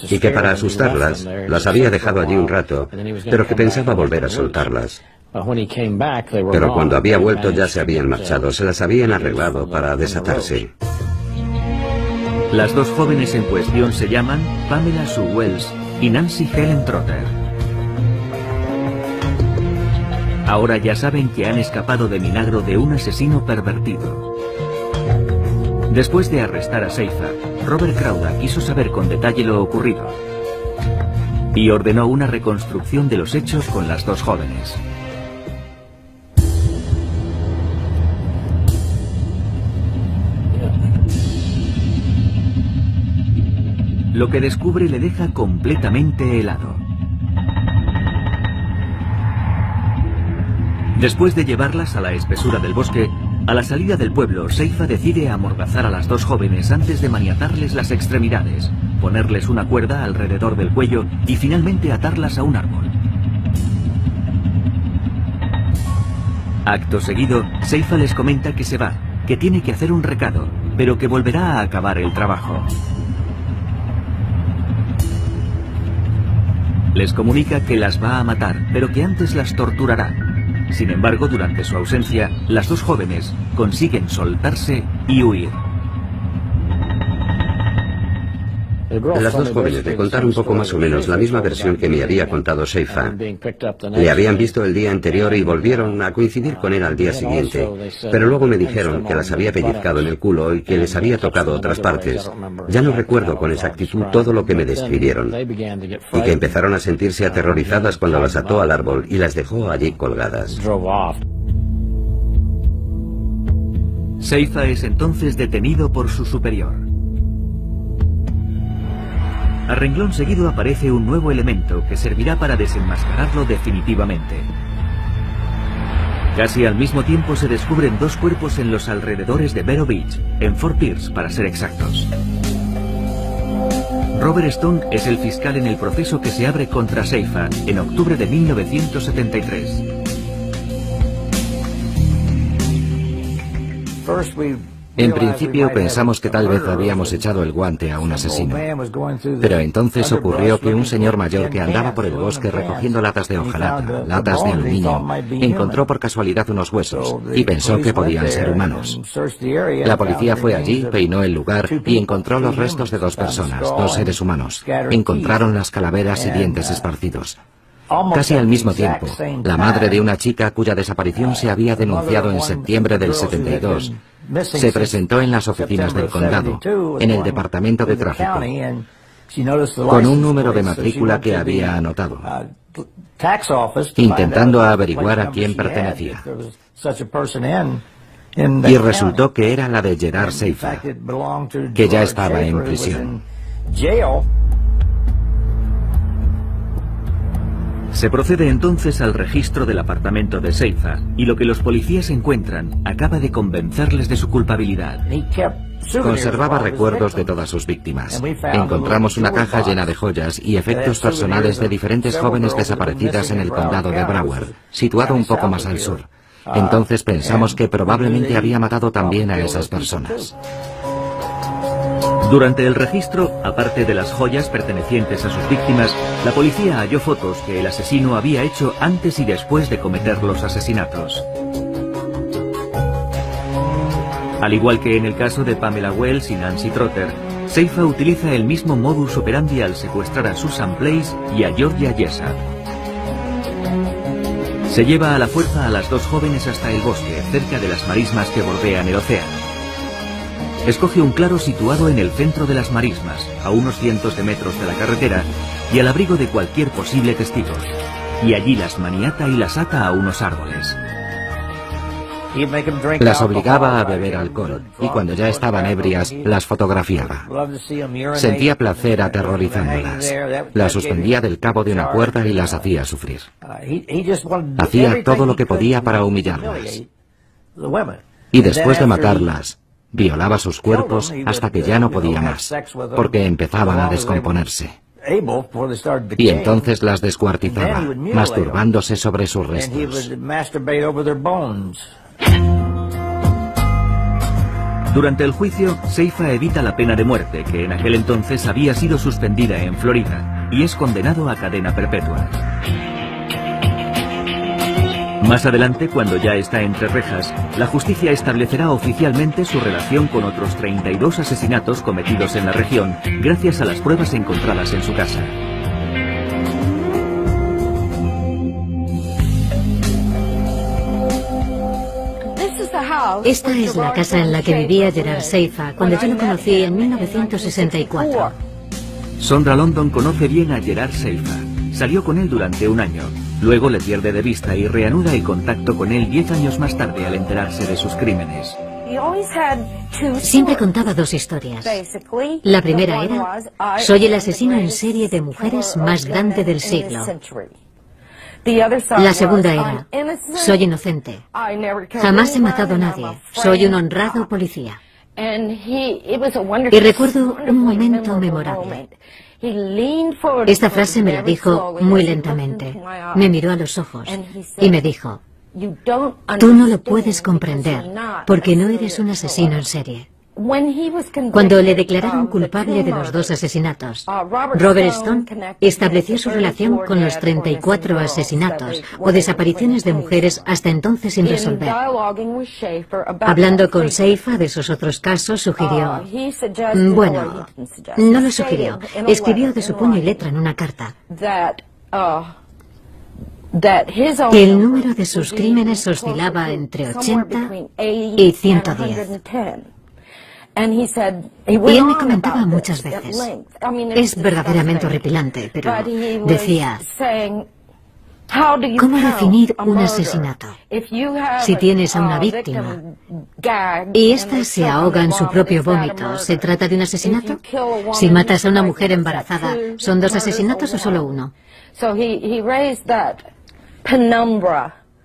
Y que para asustarlas, las había dejado allí un rato, pero que pensaba volver a soltarlas. Pero cuando había vuelto ya se habían marchado, se las habían arreglado para desatarse. Las dos jóvenes en cuestión se llaman Pamela Sue Wells y Nancy Helen Trotter. Ahora ya saben que han escapado de milagro de un asesino pervertido. Después de arrestar a Seifa, Robert Crowder quiso saber con detalle lo ocurrido y ordenó una reconstrucción de los hechos con las dos jóvenes. Lo que descubre le deja completamente helado. Después de llevarlas a la espesura del bosque, a la salida del pueblo, Seifa decide amordazar a las dos jóvenes antes de maniatarles las extremidades, ponerles una cuerda alrededor del cuello y finalmente atarlas a un árbol. Acto seguido, Seifa les comenta que se va, que tiene que hacer un recado, pero que volverá a acabar el trabajo. Les comunica que las va a matar, pero que antes las torturará. Sin embargo, durante su ausencia, las dos jóvenes consiguen soltarse y huir. Las dos jóvenes le contaron un poco más o menos la misma versión que me había contado Seifa. Le habían visto el día anterior y volvieron a coincidir con él al día siguiente, pero luego me dijeron que las había pellizcado en el culo y que les había tocado otras partes. Ya no recuerdo con exactitud todo lo que me describieron, y que empezaron a sentirse aterrorizadas cuando las ató al árbol y las dejó allí colgadas. Seifa es entonces detenido por su superior. A renglón seguido aparece un nuevo elemento que servirá para desenmascararlo definitivamente. Casi al mismo tiempo se descubren dos cuerpos en los alrededores de Vero Beach, en Fort Pierce para ser exactos. Robert Stone es el fiscal en el proceso que se abre contra Seifa en octubre de 1973. En principio pensamos que tal vez habíamos echado el guante a un asesino, pero entonces ocurrió que un señor mayor que andaba por el bosque recogiendo latas de hojalata, latas de aluminio, encontró por casualidad unos huesos y pensó que podían ser humanos. La policía fue allí, peinó el lugar y encontró los restos de dos personas, dos seres humanos. Encontraron las calaveras y dientes esparcidos. Casi al mismo tiempo, la madre de una chica cuya desaparición se había denunciado en septiembre del 72, se presentó en las oficinas del condado, en el departamento de tráfico, con un número de matrícula que había anotado, intentando averiguar a quién pertenecía. Y resultó que era la de Gerard Seifa, que ya estaba en prisión. Se procede entonces al registro del apartamento de Seifa y lo que los policías encuentran acaba de convencerles de su culpabilidad. Conservaba recuerdos de todas sus víctimas. Encontramos una caja llena de joyas y efectos personales de diferentes jóvenes desaparecidas en el condado de Broward, situado un poco más al sur. Entonces pensamos que probablemente había matado también a esas personas. Durante el registro, aparte de las joyas pertenecientes a sus víctimas, la policía halló fotos que el asesino había hecho antes y después de cometer los asesinatos. Al igual que en el caso de Pamela Wells y Nancy Trotter, Seifa utiliza el mismo modus operandi al secuestrar a Susan Place y a Georgia Yesa. Se lleva a la fuerza a las dos jóvenes hasta el bosque, cerca de las marismas que bordean el océano. Escoge un claro situado en el centro de las marismas, a unos cientos de metros de la carretera y al abrigo de cualquier posible testigo. Y allí las maniata y las ata a unos árboles. Las obligaba a beber alcohol y cuando ya estaban ebrias las fotografiaba. Sentía placer aterrorizándolas. Las suspendía del cabo de una cuerda y las hacía sufrir. Hacía todo lo que podía para humillarlas. Y después de matarlas, violaba sus cuerpos hasta que ya no podía más, porque empezaban a descomponerse. Y entonces las descuartizaba, masturbándose sobre sus restos. Durante el juicio, Seifa evita la pena de muerte, que en aquel entonces había sido suspendida en Florida, y es condenado a cadena perpetua. Más adelante, cuando ya está entre rejas, la justicia establecerá oficialmente su relación con otros 32 asesinatos cometidos en la región, gracias a las pruebas encontradas en su casa. Esta es la casa en la que vivía Gerard Seifa cuando yo lo conocí en 1964. Sondra London conoce bien a Gerard Seifa. Salió con él durante un año. Luego le pierde de vista y reanuda el contacto con él 10 años más tarde al enterarse de sus crímenes. Siempre contaba dos historias. La primera era: soy el asesino en serie de mujeres más grande del siglo. La segunda era: soy inocente. Jamás he matado a nadie. Soy un honrado policía. Y recuerdo un momento memorable. Esta frase me la dijo muy lentamente. Me miró a los ojos y me dijo: tú no lo puedes comprender porque no eres un asesino en serie. Cuando le declararon culpable de los dos asesinatos, Robert Stone estableció su relación con los 34 asesinatos o desapariciones de mujeres hasta entonces sin resolver. Hablando con Seifa de sus otros casos, sugirió... Bueno, no lo sugirió. Escribió de su puño y letra en una carta que el número de sus crímenes oscilaba entre 80 y 110. Y él me comentaba muchas veces, es verdaderamente horripilante, pero decía, ¿cómo definir un asesinato? Si tienes a una víctima y ésta se ahoga en su propio vómito, ¿se trata de un asesinato? Si matas a una mujer embarazada, ¿son dos asesinatos o solo uno?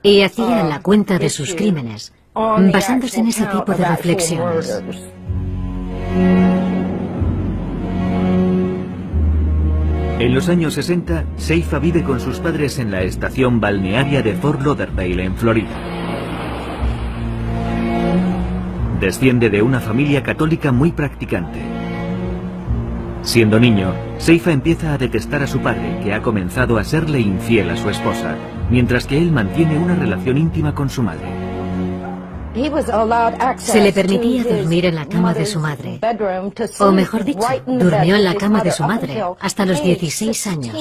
Y hacía la cuenta de sus crímenes, basándose en ese tipo de reflexiones. En los años 60, Seifa vive con sus padres en la estación balnearia de Fort Lauderdale, en Florida. Desciende de una familia católica muy practicante. Siendo niño, Seifa empieza a detestar a su padre, que ha comenzado a serle infiel a su esposa, mientras que él mantiene una relación íntima con su madre. Se le permitía dormir en la cama de su madre, o mejor dicho, durmió en la cama de su madre hasta los 16 años.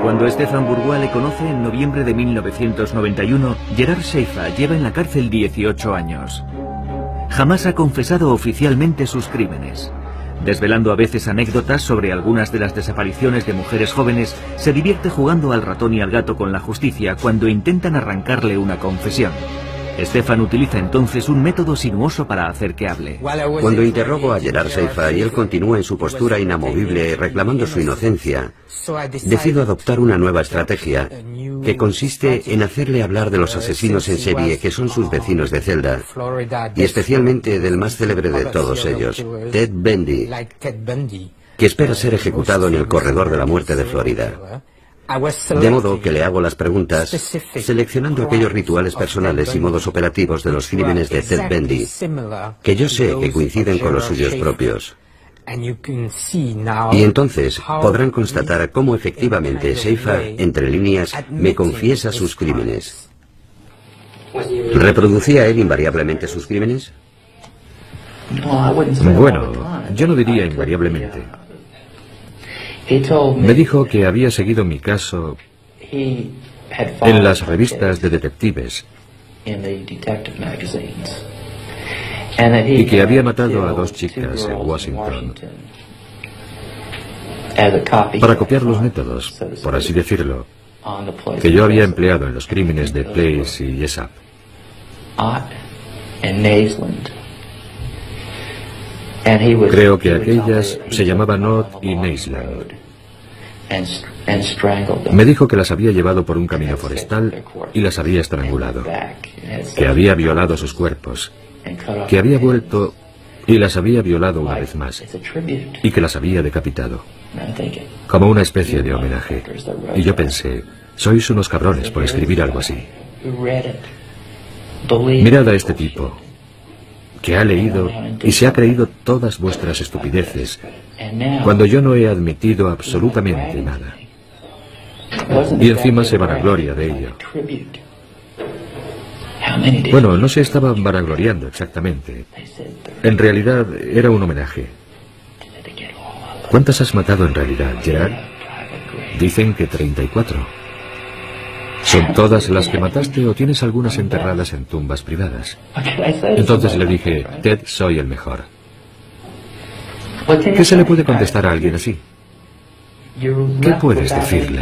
Cuando Stefan Bourgois le conoce en noviembre de 1991, Gerard Seifa lleva en la cárcel 18 años. Jamás ha confesado oficialmente sus crímenes. Desvelando a veces anécdotas sobre algunas de las desapariciones de mujeres jóvenes, se divierte jugando al ratón y al gato con la justicia cuando intentan arrancarle una confesión. Stefan utiliza entonces un método sinuoso para hacer que hable. Cuando interrogo a Gerard Seifa y él continúa en su postura inamovible reclamando su inocencia, decido adoptar una nueva estrategia que consiste en hacerle hablar de los asesinos en serie que son sus vecinos de celda y especialmente del más célebre de todos ellos, Ted Bundy, que espera ser ejecutado en el corredor de la muerte de Florida. De modo que le hago las preguntas seleccionando aquellos rituales personales y modos operativos de los crímenes de Ted Bundy que yo sé que coinciden con los suyos propios. Y entonces podrán constatar cómo efectivamente Seifa, entre líneas, me confiesa sus crímenes. ¿Reproducía él invariablemente sus crímenes? Bueno, yo no diría invariablemente. Me dijo que había seguido mi caso en las revistas de detectives y que había matado a 2 chicas en Washington para copiar los métodos, por así decirlo, que yo había empleado en los crímenes de Place y Jessup. Creo que aquellas se llamaban Ott y Naisland. Me dijo que las había llevado por un camino forestal y las había estrangulado, que había violado sus cuerpos, que había vuelto y las había violado una vez más, y que las había decapitado, como una especie de homenaje. Y yo pensé, sois unos cabrones por escribir algo así. Mirad a este tipo. que ha leído y se ha creído todas vuestras estupideces, cuando yo no he admitido absolutamente nada. Y encima se vanagloria de ello. Bueno, no se estaban vanagloriando exactamente. En realidad era un homenaje. ¿Cuántas has matado en realidad, Gerard? Dicen que 34. ¿Son todas las que mataste o tienes algunas enterradas en tumbas privadas? Entonces le dije, Ted, soy el mejor. ¿Qué se le puede contestar a alguien así? ¿Qué puedes decirle?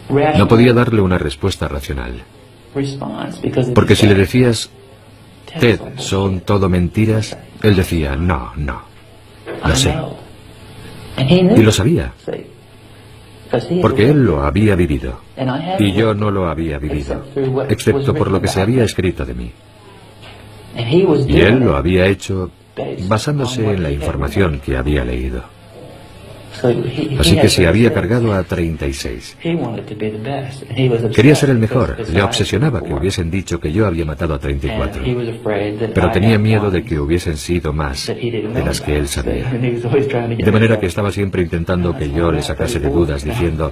No podía darle una respuesta racional. Porque si le decías, Ted, son todo mentiras, él decía, no, no. Lo sé. Y lo sabía. Porque él lo había vivido. Y yo no lo había vivido, excepto por lo que se había escrito de mí. Y él lo había hecho basándose en la información que había leído. Así que se había cargado a 36. Quería ser el mejor. Le obsesionaba que hubiesen dicho que yo había matado a 34. Pero tenía miedo de que hubiesen sido más de las que él sabía. De manera que estaba siempre intentando que yo le sacase de dudas diciendo,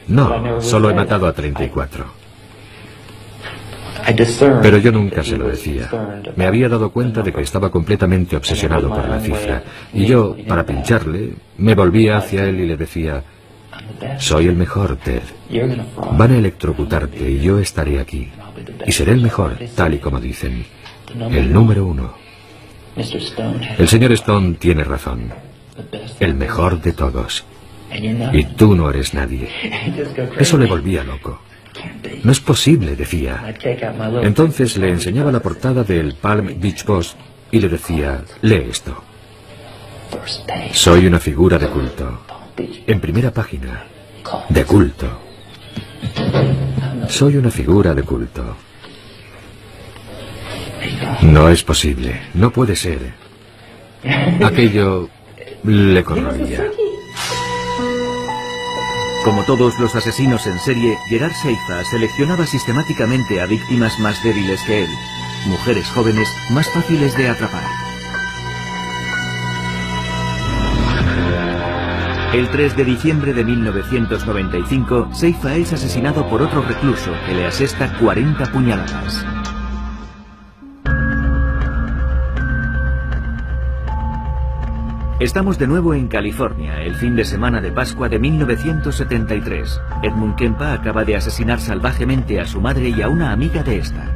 no, solo he matado a 34. Pero yo nunca se lo decía. Me había dado cuenta de que estaba completamente obsesionado por la cifra. Y yo, para pincharle, me volvía hacia él y le decía, soy el mejor, Ted. Van a electrocutarte y yo estaré aquí. Y seré el mejor, tal y como dicen. El número 1. El señor Stone tiene razón. El mejor de todos. Y tú no eres nadie. Eso le volvía loco. No es posible, decía. Entonces le enseñaba la portada del Palm Beach Post y le decía, lee esto. Soy una figura de culto. En primera página. De culto. Soy una figura de culto. No es posible. No puede ser. Aquello le corroía. Como todos los asesinos en serie, Gerard Seifa seleccionaba sistemáticamente a víctimas más débiles que él, mujeres jóvenes más fáciles de atrapar. El 3 de diciembre de 1995, Seifa es asesinado por otro recluso que le asesta 40 puñaladas. Estamos de nuevo en California, el fin de semana de Pascua de 1973. Edmund Kempa acaba de asesinar salvajemente a su madre y a una amiga de esta.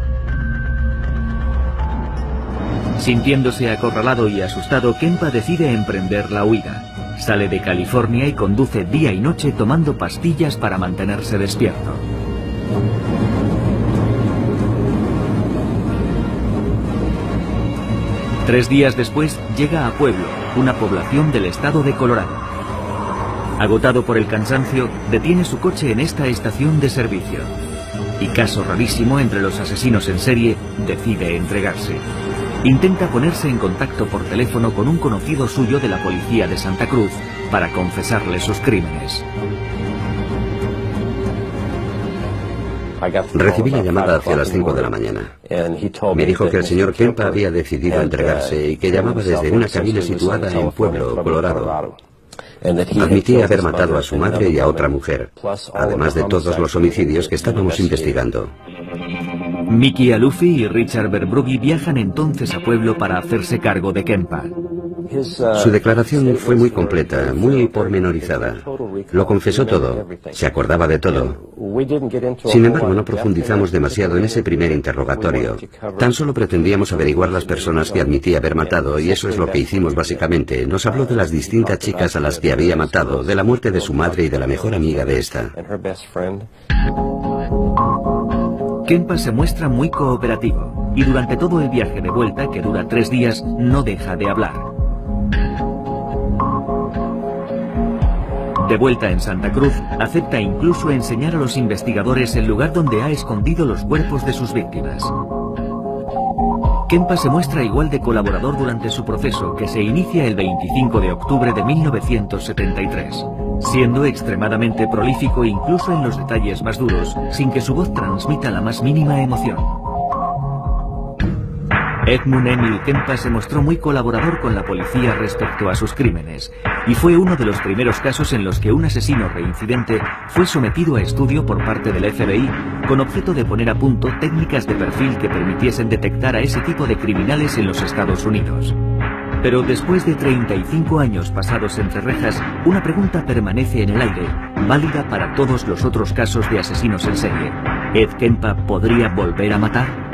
Sintiéndose acorralado y asustado, Kempa decide emprender la huida. Sale de California y conduce día y noche tomando pastillas para mantenerse despierto. Tres días después llega a Pueblo, una población del estado de Colorado. Agotado por el cansancio, detiene su coche en esta estación de servicio. Y caso rarísimo entre los asesinos en serie, decide entregarse. Intenta ponerse en contacto por teléfono con un conocido suyo de la policía de Santa Cruz para confesarle sus crímenes. Recibí la llamada hacia las 5 de la mañana. Me dijo que el señor Kempa había decidido entregarse y que llamaba desde una cabina situada en Pueblo, Colorado. Admitía haber matado a su madre y a otra mujer, además de todos los homicidios que estábamos investigando. Mickey Alufi y Richard Verbrugge viajan entonces a Pueblo para hacerse cargo de Kempa. Su declaración fue muy completa, muy pormenorizada. Lo confesó todo, se acordaba de todo. Sin embargo, no profundizamos demasiado en ese primer interrogatorio. Tan solo pretendíamos averiguar las personas que admitía haber matado, y eso es lo que hicimos básicamente. Nos habló de las distintas chicas a las que había matado, de la muerte de su madre y de la mejor amiga de esta. Kempa se muestra muy cooperativo, y durante todo el viaje de vuelta, que dura 3 días, no deja de hablar. De vuelta en Santa Cruz, acepta incluso enseñar a los investigadores el lugar donde ha escondido los cuerpos de sus víctimas. Kempa se muestra igual de colaborador durante su proceso, que se inicia el 25 de octubre de 1973, siendo extremadamente prolífico incluso en los detalles más duros, sin que su voz transmita la más mínima emoción. Edmund Emil Kempa se mostró muy colaborador con la policía respecto a sus crímenes, y fue uno de los primeros casos en los que un asesino reincidente fue sometido a estudio por parte del FBI con objeto de poner a punto técnicas de perfil que permitiesen detectar a ese tipo de criminales en los Estados Unidos. Pero después de 35 años pasados entre rejas, una pregunta permanece en el aire, válida para todos los otros casos de asesinos en serie. ¿Ed Kempa podría volver a matar?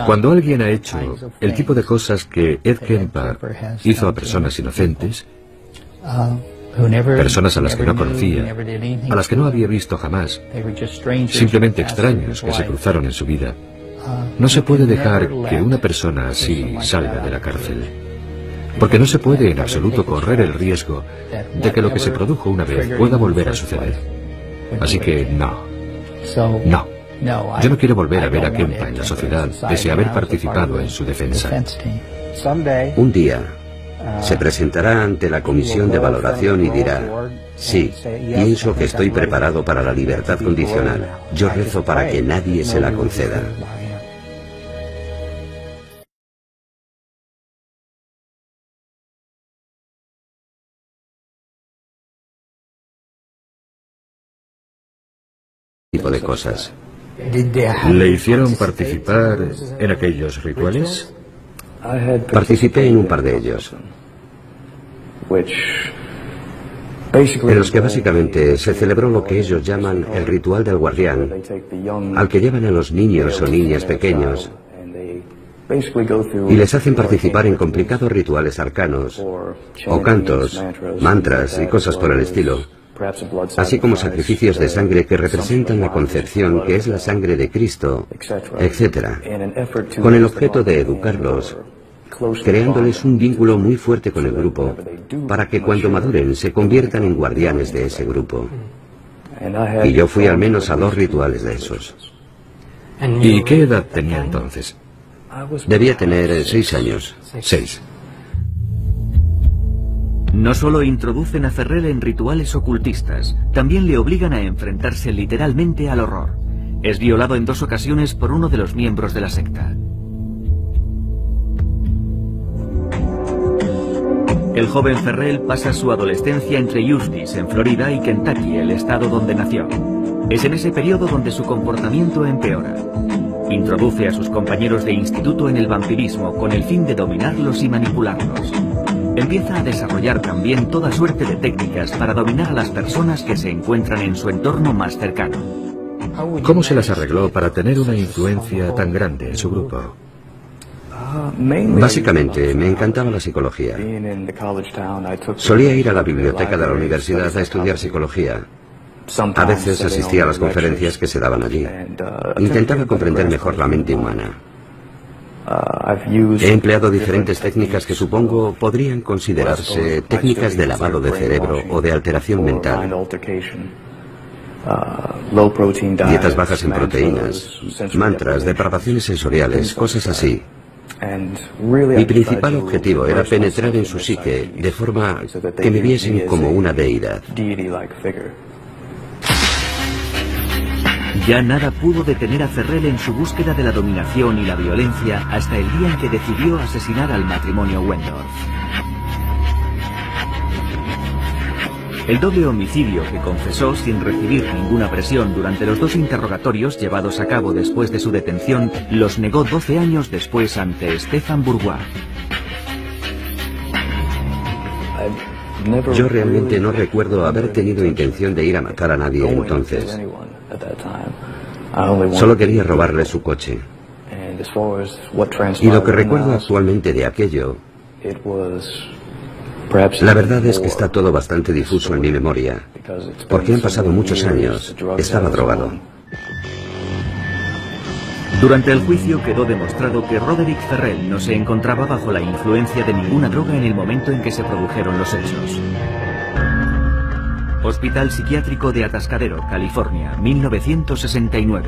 Cuando alguien ha hecho el tipo de cosas que Ed Kempa hizo a personas inocentes, personas a las que no conocía, a las que no había visto jamás, simplemente extraños que se cruzaron en su vida, no se puede dejar que una persona así salga de la cárcel. Porque no se puede en absoluto correr el riesgo de que lo que se produjo una vez pueda volver a suceder. Así que no. Yo no quiero volver a ver a Kempa en la sociedad pese a haber participado en su defensa. Un día se presentará ante la comisión de valoración y dirá: sí, pienso que estoy preparado para la libertad condicional. Yo rezo para que nadie se la conceda. Tipo de cosas. ¿Le hicieron participar en aquellos rituales? Participé en un par de ellos, en los que básicamente se celebró lo que ellos llaman el ritual del guardián, al que llevan a los niños o niñas pequeños y les hacen participar en complicados rituales arcanos, o cantos, mantras y cosas por el estilo, así como sacrificios de sangre que representan la concepción, que es la sangre de Cristo, etc., con el objeto de educarlos, creándoles un vínculo muy fuerte con el grupo, para que cuando maduren se conviertan en guardianes de ese grupo. Y yo fui al menos a 2 rituales de esos. ¿Y qué edad tenía entonces? Debía tener 6 años. 6. No solo introducen a Ferrell en rituales ocultistas, también le obligan a enfrentarse literalmente al horror. Es violado en 2 ocasiones por uno de los miembros de la secta. El joven Ferrell pasa su adolescencia entre Eustis, en Florida, y Kentucky, el estado donde nació. Es en ese periodo donde su comportamiento empeora. Introduce a sus compañeros de instituto en el vampirismo con el fin de dominarlos y manipularlos. Empieza a desarrollar también toda suerte de técnicas para dominar a las personas que se encuentran en su entorno más cercano. ¿Cómo se las arregló para tener una influencia tan grande en su grupo? Básicamente, me encantaba la psicología. Solía ir a la biblioteca de la universidad a estudiar psicología. A veces asistía a las conferencias que se daban allí. Intentaba comprender mejor la mente humana. He empleado diferentes técnicas que supongo podrían considerarse técnicas de lavado de cerebro o de alteración mental. Dietas bajas en proteínas, mantras, depravaciones sensoriales, cosas así. Mi principal objetivo era penetrar en su psique de forma que me viesen como una deidad. Ya nada pudo detener a Ferrell en su búsqueda de la dominación y la violencia hasta el día en que decidió asesinar al matrimonio Wendorf. El doble homicidio que confesó sin recibir ninguna presión durante los 2 interrogatorios llevados a cabo después de su detención los negó 12 años después ante Stefan Bourgois. Yo realmente no recuerdo haber tenido intención de ir a matar a nadie entonces. Solo quería robarle su coche. Y lo que recuerdo actualmente de aquello, la verdad es que está todo bastante difuso en mi memoria, porque han pasado muchos años. Estaba drogado. Durante el juicio quedó demostrado que Roderick Ferrell no se encontraba bajo la influencia de ninguna droga en el momento en que se produjeron los hechos. Hospital Psiquiátrico de Atascadero, California, 1969.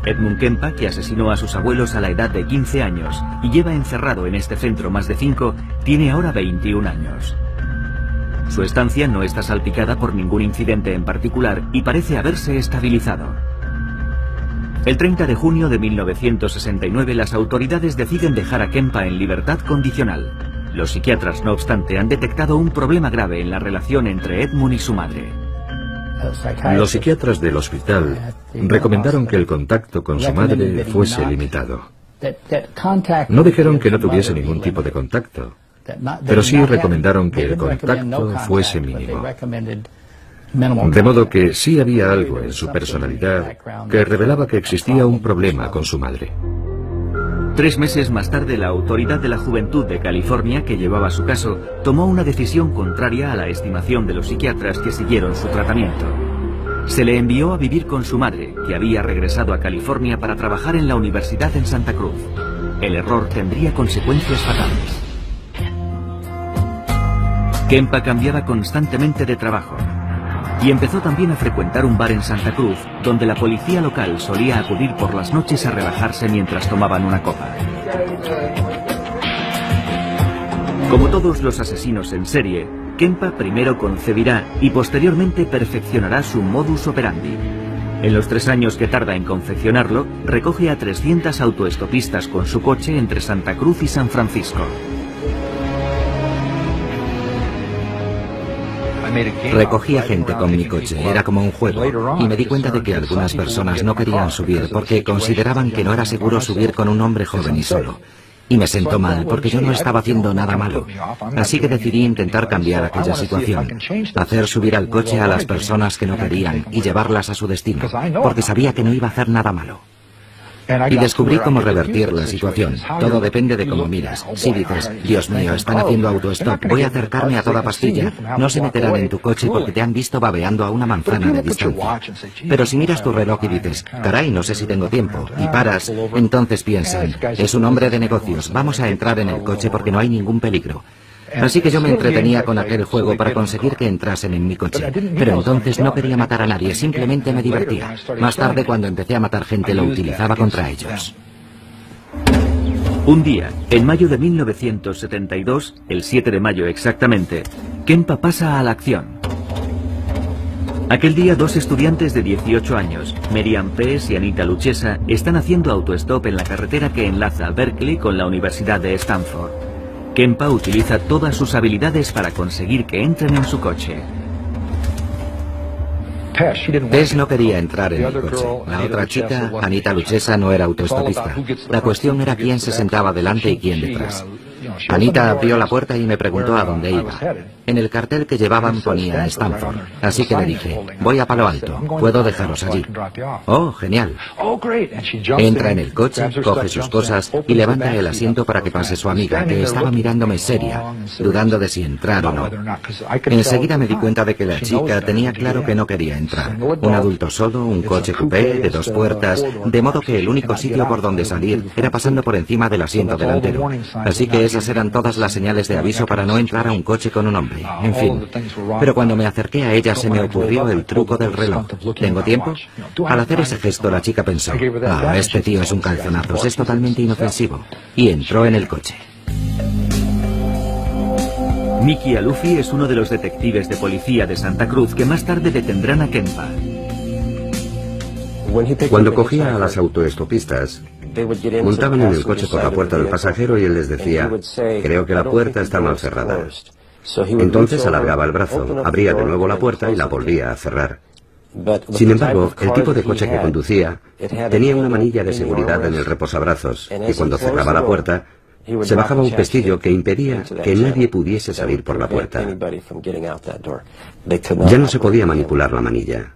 Edmund Kempa, que asesinó a sus abuelos a la edad de 15 años y lleva encerrado en este centro más de 5, tiene ahora 21 años. Su estancia no está salpicada por ningún incidente en particular y parece haberse estabilizado. El 30 de junio de 1969 las autoridades deciden dejar a Kempa en libertad condicional. Los psiquiatras, no obstante, han detectado un problema grave en la relación entre Edmund y su madre. Los psiquiatras del hospital recomendaron que el contacto con su madre fuese limitado. No dijeron que no tuviese ningún tipo de contacto, pero sí recomendaron que el contacto fuese mínimo. De modo que sí había algo en su personalidad que revelaba que existía un problema con su madre. 3 meses más tarde, la Autoridad de la Juventud de California, que llevaba su caso, tomó una decisión contraria a la estimación de los psiquiatras que siguieron su tratamiento. Se le envió a vivir con su madre, que había regresado a California para trabajar en la universidad en Santa Cruz. El error tendría consecuencias fatales. Kempa cambiaba constantemente de trabajo y empezó también a frecuentar un bar en Santa Cruz, donde la policía local solía acudir por las noches a relajarse mientras tomaban una copa. Como todos los asesinos en serie, Kempa primero concebirá y posteriormente perfeccionará su modus operandi. En los 3 años que tarda en confeccionarlo, recoge a 300 autoestopistas con su coche entre Santa Cruz y San Francisco. Recogía gente con mi coche, era como un juego, y me di cuenta de que algunas personas no querían subir porque consideraban que no era seguro subir con un hombre joven y solo. Y me sentó mal porque yo no estaba haciendo nada malo. Así que decidí intentar cambiar aquella situación, hacer subir al coche a las personas que no querían y llevarlas a su destino, porque sabía que no iba a hacer nada malo. Y descubrí cómo revertir la situación. Todo depende de cómo miras. Si dices, Dios mío, están haciendo autostop, voy a acercarme a toda pastilla, no se meterán en tu coche porque te han visto babeando a una manzana de distancia. Pero si miras tu reloj y dices, caray, no sé si tengo tiempo, y paras, entonces piensan, es un hombre de negocios, vamos a entrar en el coche porque no hay ningún peligro. Así que yo me entretenía con aquel juego para conseguir que entrasen en mi coche. Pero entonces no quería matar a nadie, simplemente me divertía. Más tarde, cuando empecé a matar gente, lo utilizaba contra ellos. Un día, en mayo de 1972, el 7 de mayo exactamente, Kempa pasa a la acción. Aquel día 2 estudiantes de 18 años, Merian Pes y Anita Luchesa, están haciendo autostop en la carretera que enlaza Berkeley con la Universidad de Stanford. Kempa utiliza todas sus habilidades para conseguir que entren en su coche. Tess no quería entrar en el coche. La otra chica, Anita Luchesa, no era autoestopista. La cuestión era quién se sentaba delante y quién detrás. Anita abrió la puerta y me preguntó a dónde iba. En el cartel que llevaban ponía Stanford, así que le dije, voy a Palo Alto, ¿puedo dejaros allí? Oh, genial. Entra en el coche, coge sus cosas y levanta el asiento para que pase su amiga, que estaba mirándome seria, dudando de si entrar o no. Enseguida me di cuenta de que la chica tenía claro que no quería entrar. Un adulto solo, un coche coupé de 2 puertas, de modo que el único sitio por donde salir era pasando por encima del asiento delantero. Así que esas eran todas las señales de aviso para no entrar a un coche con un hombre. En fin. Pero cuando me acerqué a ella se me ocurrió el truco del reloj. ¿Tengo tiempo? Al hacer ese gesto la chica pensó, este tío es un calzonazos, es totalmente inofensivo. Y entró en el coche. Mickey Alufi es uno de los detectives de policía de Santa Cruz que más tarde detendrán a Kempa. Cuando cogía a las autoestopistas, montaban en el coche por la puerta del pasajero y él les decía, creo que la puerta está mal cerrada. Entonces alargaba el brazo, abría de nuevo la puerta y la volvía a cerrar. Sin embargo, el tipo de coche que conducía tenía una manilla de seguridad en el reposabrazos y cuando cerraba la puerta, se bajaba un pestillo que impedía que nadie pudiese salir por la puerta. Ya no se podía manipular la manilla.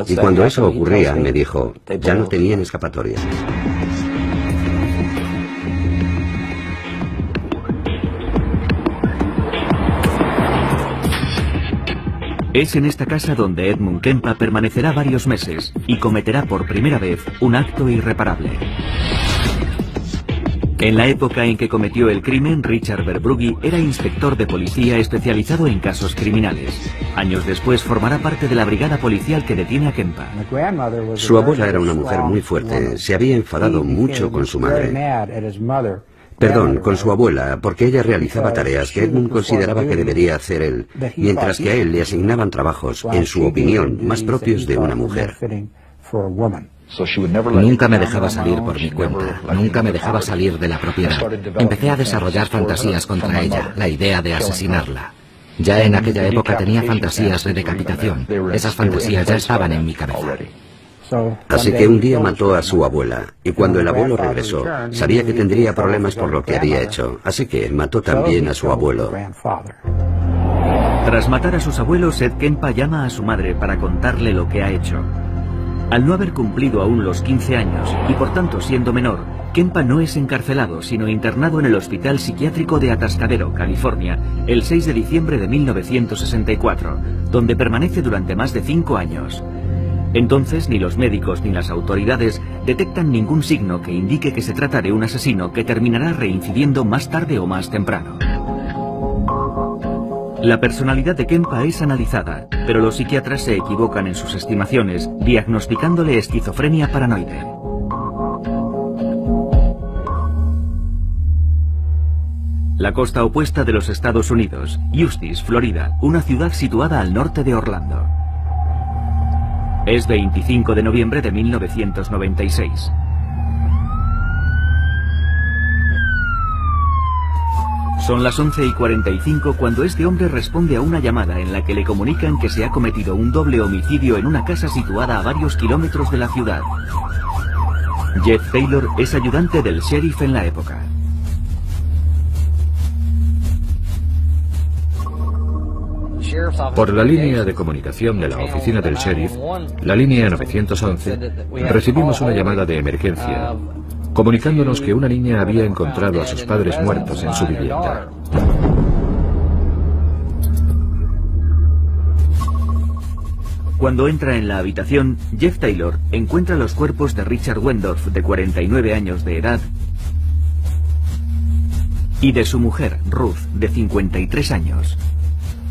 Y cuando eso ocurría, me dijo, ya no tenían escapatoria. Es en esta casa donde Edmund Kempa permanecerá varios meses y cometerá por primera vez un acto irreparable. En la época en que cometió el crimen, Richard Verbrugge era inspector de policía especializado en casos criminales. Años después formará parte de la brigada policial que detiene a Kempa. Su abuela era una mujer muy fuerte, se había enfadado mucho con su madre. Perdón, con su abuela, porque ella realizaba tareas que Edmund consideraba que debería hacer él, mientras que a él le asignaban trabajos, en su opinión, más propios de una mujer. Nunca me dejaba salir por mi cuenta, nunca me dejaba salir de la propiedad. Empecé a desarrollar fantasías contra ella, la idea de asesinarla. Ya en aquella época tenía fantasías de decapitación. Esas fantasías ya estaban en mi cabeza. Así que un día mató a su abuela, y cuando el abuelo regresó, sabía que tendría problemas por lo que había hecho, así que mató también a su abuelo. Tras matar a sus abuelos, Ed Kempa llama a su madre para contarle lo que ha hecho. Al no haber cumplido aún los 15 años, y por tanto siendo menor, Kempa no es encarcelado, sino internado en el Hospital Psiquiátrico de Atascadero, California, el 6 de diciembre de 1964, donde permanece durante más de 5 años. Entonces, ni los médicos ni las autoridades detectan ningún signo que indique que se trata de un asesino que terminará reincidiendo más tarde o más temprano. La personalidad de Kempa es analizada, pero los psiquiatras se equivocan en sus estimaciones, diagnosticándole esquizofrenia paranoide. La costa opuesta de los Estados Unidos, Eustis, Florida, una ciudad situada al norte de Orlando. Es 25 de noviembre de 1996. Son las 11:45 cuando este hombre responde a una llamada en la que le comunican que se ha cometido un doble homicidio en una casa situada a varios kilómetros de la ciudad. Jeff Taylor es ayudante del sheriff en la época. Por la línea de comunicación de la oficina del sheriff, la línea 911, recibimos una llamada de emergencia, comunicándonos que una niña había encontrado a sus padres muertos en su vivienda. Cuando entra en la habitación, Jeff Taylor encuentra los cuerpos de Richard Wendorf, de 49 años de edad, y de su mujer, Ruth, de 53 años.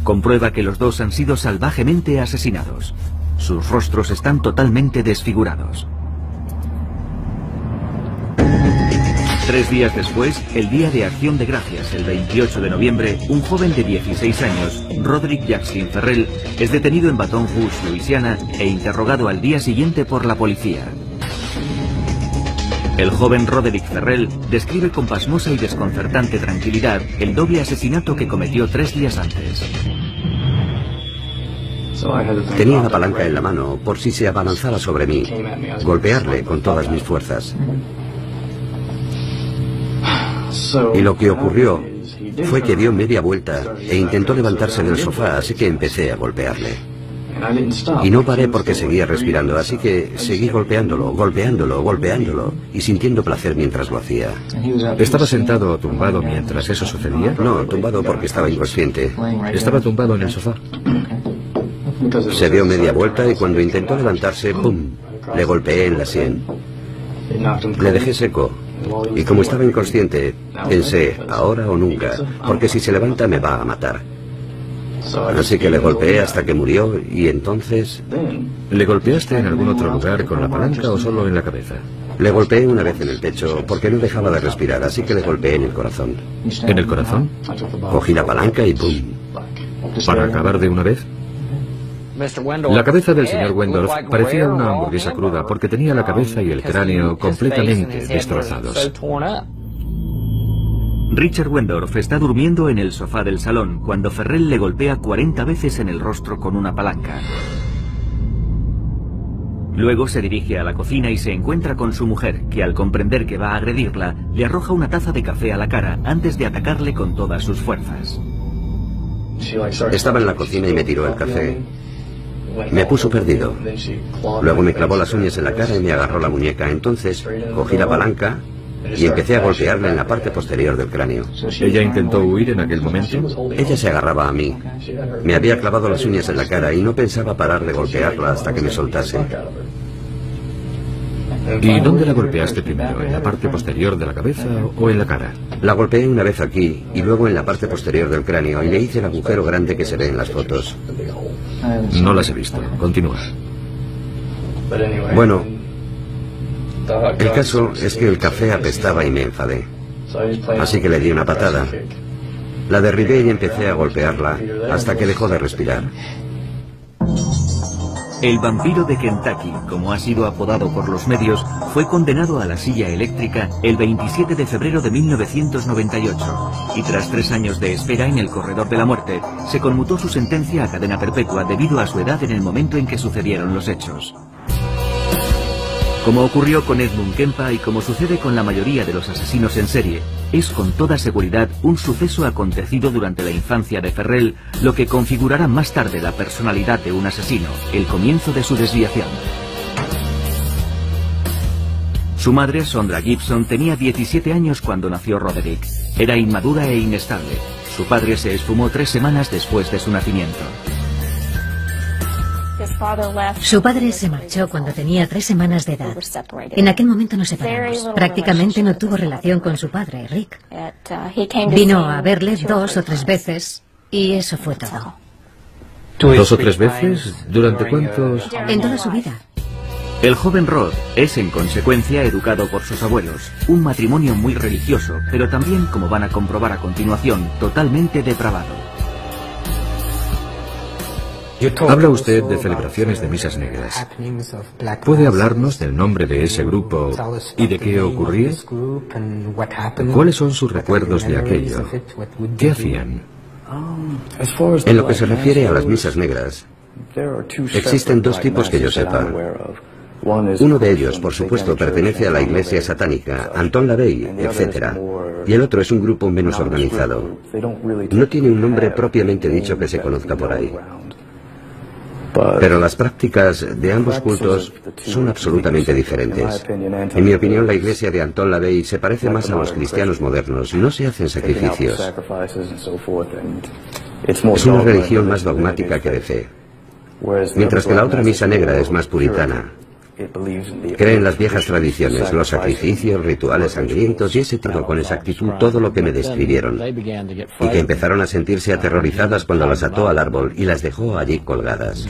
Comprueba que los dos han sido salvajemente asesinados. Sus rostros están totalmente desfigurados. 3 días después, el Día de Acción de Gracias, el 28 de noviembre, un joven de 16 años, Roderick Jackson Ferrell, es detenido en Baton Rouge, Luisiana, e interrogado al día siguiente por la policía. El joven Roderick Ferrell describe con pasmosa y desconcertante tranquilidad el doble asesinato que cometió 3 días antes. Tenía la palanca en la mano por si se abalanzaba sobre mí, golpearle con todas mis fuerzas. Y lo que ocurrió fue que dio media vuelta e intentó levantarse del sofá, así que empecé a golpearle. Y no paré porque seguía respirando, así que seguí golpeándolo, y sintiendo placer mientras lo hacía. ¿Estaba sentado o tumbado mientras eso sucedía? No, tumbado porque estaba inconsciente. Estaba tumbado en el sofá. Se dio media vuelta y cuando intentó levantarse, ¡pum!, le golpeé en la sien. Le dejé seco. Y como estaba inconsciente, pensé, ahora o nunca, porque si se levanta me va a matar. Así que le golpeé hasta que murió y entonces... ¿Le golpeaste en algún otro lugar con la palanca o solo en la cabeza? Le golpeé una vez en el pecho porque no dejaba de respirar, así que le golpeé en el corazón. ¿En el corazón? Cogí la palanca y ¡pum! ¿Para acabar de una vez? La cabeza del señor Wendorf parecía una hamburguesa cruda porque tenía la cabeza y el cráneo completamente destrozados. Richard Wendorf está durmiendo en el sofá del salón cuando Ferrell le golpea 40 veces en el rostro con una palanca. Luego se dirige a la cocina y se encuentra con su mujer, que al comprender que va a agredirla, le arroja una taza de café a la cara antes de atacarle con todas sus fuerzas. Estaba en la cocina y me tiró el café. Me puso perdido. Luego me clavó las uñas en la cara y me agarró la muñeca. Entonces cogí la palanca y empecé a golpearla en la parte posterior del cráneo. ¿Ella intentó huir en aquel momento? Ella se agarraba a mí. Me había clavado las uñas en la cara y no pensaba parar de golpearla hasta que me soltase. ¿Y dónde la golpeaste primero? ¿En la parte posterior de la cabeza o en la cara? La golpeé una vez aquí y luego en la parte posterior del cráneo y le hice el agujero grande que se ve en las fotos. No las he visto. Continúa. Bueno, el caso es que el café apestaba y me enfadé. Así que le di una patada. La derribé y empecé a golpearla hasta que dejó de respirar. El vampiro de Kentucky, como ha sido apodado por los medios, fue condenado a la silla eléctrica el 27 de febrero de 1998 y tras 3 años de espera en el corredor de la muerte, se conmutó su sentencia a cadena perpetua debido a su edad en el momento en que sucedieron los hechos. Como ocurrió con Edmund Kempa y como sucede con la mayoría de los asesinos en serie, es con toda seguridad un suceso acontecido durante la infancia de Ferrell lo que configurará más tarde la personalidad de un asesino, el comienzo de su desviación. Su madre, Sondra Gibson, tenía 17 años cuando nació Roderick. Era inmadura e inestable. Su padre se esfumó 3 semanas después de su nacimiento. Su padre se marchó cuando tenía 3 semanas de edad. En aquel momento nos separamos. Prácticamente no tuvo relación con su padre, Rick. Vino a verle 2 o 3 veces y eso fue todo. 2 o 3 veces? ¿Durante cuántos? En toda su vida. El joven Rod es, en consecuencia, educado por sus abuelos. Un matrimonio muy religioso, pero también, como van a comprobar a continuación, totalmente depravado. Habla usted de celebraciones de misas negras. ¿Puede hablarnos del nombre de ese grupo y de qué ocurría? ¿Cuáles son sus recuerdos de aquello? ¿Qué hacían? En lo que se refiere a las misas negras, existen 2 tipos que yo sepa. Uno de ellos, por supuesto, pertenece a la iglesia satánica, Anton LaVey, etc. Y el otro es un grupo menos organizado. No tiene un nombre propiamente dicho que se conozca por ahí. Pero las prácticas de ambos cultos son absolutamente diferentes. En mi opinión, la iglesia de Anton LaVey se parece más a los cristianos modernos. No se hacen sacrificios. Es una religión más dogmática que de fe. Mientras que la otra misa negra es más puritana. Cree en las viejas tradiciones, los sacrificios, rituales sangrientos y ese tipo con exactitud todo lo que me describieron. Y que empezaron a sentirse aterrorizadas cuando las ató al árbol y las dejó allí colgadas.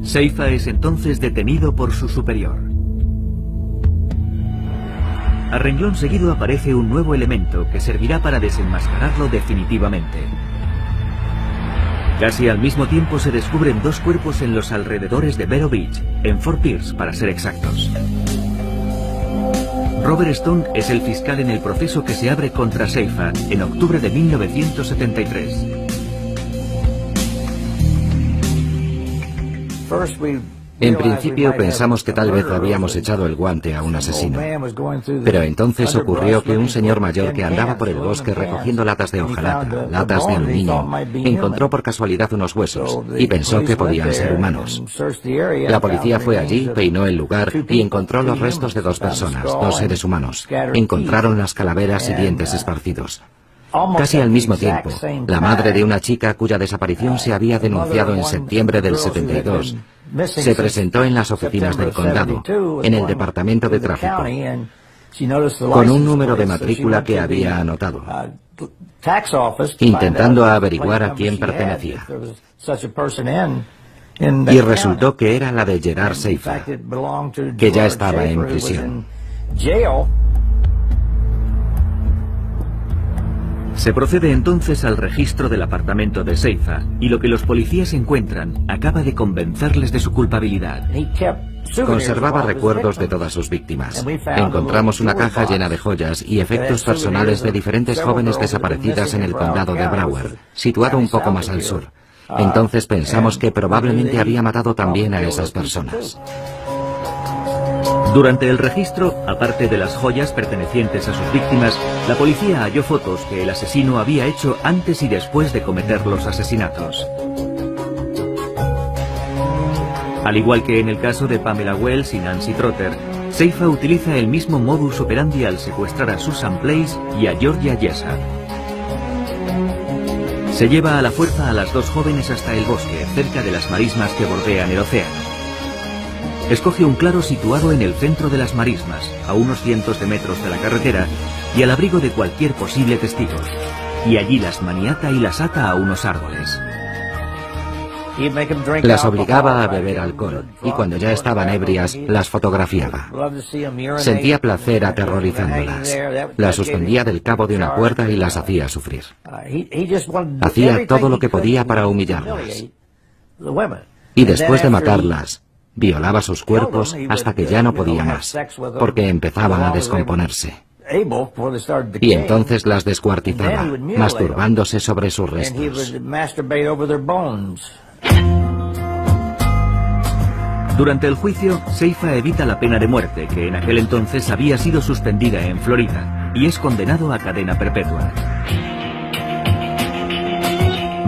Seifa es entonces detenido por su superior. A renglón seguido aparece un nuevo elemento que servirá para desenmascararlo definitivamente. Casi al mismo tiempo se descubren 2 cuerpos en los alrededores de Vero Beach, en Fort Pierce para ser exactos. Robert Stone es el fiscal en el proceso que se abre contra Seifa en octubre de 1973. En principio pensamos que tal vez habíamos echado el guante a un asesino. Pero entonces ocurrió que un señor mayor que andaba por el bosque recogiendo latas de hojalata, latas de aluminio, encontró por casualidad unos huesos y pensó que podían ser humanos. La policía fue allí, peinó el lugar y encontró los restos de 2 personas, 2 seres humanos. Encontraron las calaveras y dientes esparcidos. Casi al mismo tiempo, la madre de una chica cuya desaparición se había denunciado en septiembre del 72, se presentó en las oficinas del condado, en el departamento de tráfico, con un número de matrícula que había anotado, intentando averiguar a quién pertenecía. Y resultó que era la de Gerard Seifa, que ya estaba en prisión. Se procede entonces al registro del apartamento de Seifa y lo que los policías encuentran acaba de convencerles de su culpabilidad. Conservaba recuerdos de todas sus víctimas. Encontramos una caja llena de joyas y efectos personales de diferentes jóvenes desaparecidas en el condado de Broward, situado un poco más al sur. Entonces pensamos que probablemente había matado también a esas personas. Durante el registro, aparte de las joyas pertenecientes a sus víctimas, la policía halló fotos que el asesino había hecho antes y después de cometer los asesinatos. Al igual que en el caso de Pamela Wells y Nancy Trotter, Seifa utiliza el mismo modus operandi al secuestrar a Susan Place y a Georgia Jessar. Se lleva a la fuerza a las 2 jóvenes hasta el bosque, cerca de las marismas que bordean el océano. Escoge un claro situado en el centro de las marismas, a unos cientos de metros de la carretera y al abrigo de cualquier posible testigo. Y allí las maniata y las ata a unos árboles. Las obligaba a beber alcohol y cuando ya estaban ebrias las fotografiaba. Sentía placer aterrorizándolas. Las suspendía del cabo de una cuerda y las hacía sufrir. Hacía todo lo que podía para humillarlas. Y después de matarlas, violaba sus cuerpos hasta que ya no podía más, porque empezaban a descomponerse. Y entonces las descuartizaba, masturbándose sobre sus restos. Durante el juicio, Seifa evita la pena de muerte, que en aquel entonces había sido suspendida en Florida, y es condenado a cadena perpetua.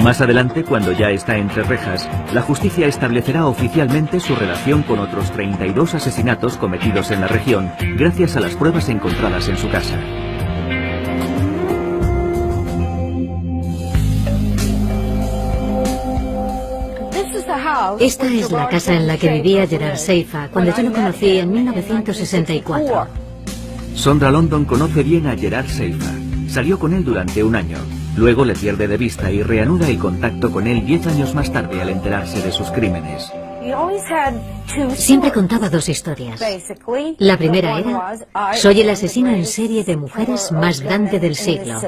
Más adelante, cuando ya está entre rejas, la justicia establecerá oficialmente su relación con otros 32 asesinatos cometidos en la región, gracias a las pruebas encontradas en su casa. Esta es la casa en la que vivía Gerard Seifa cuando yo lo conocí en 1964. Sondra London conoce bien a Gerard Seifa. Salió con él durante un año. Luego le pierde de vista y reanuda el contacto con él 10 años más tarde al enterarse de sus crímenes. Siempre contaba dos historias. La primera era: soy el asesino en serie de mujeres más grande del siglo.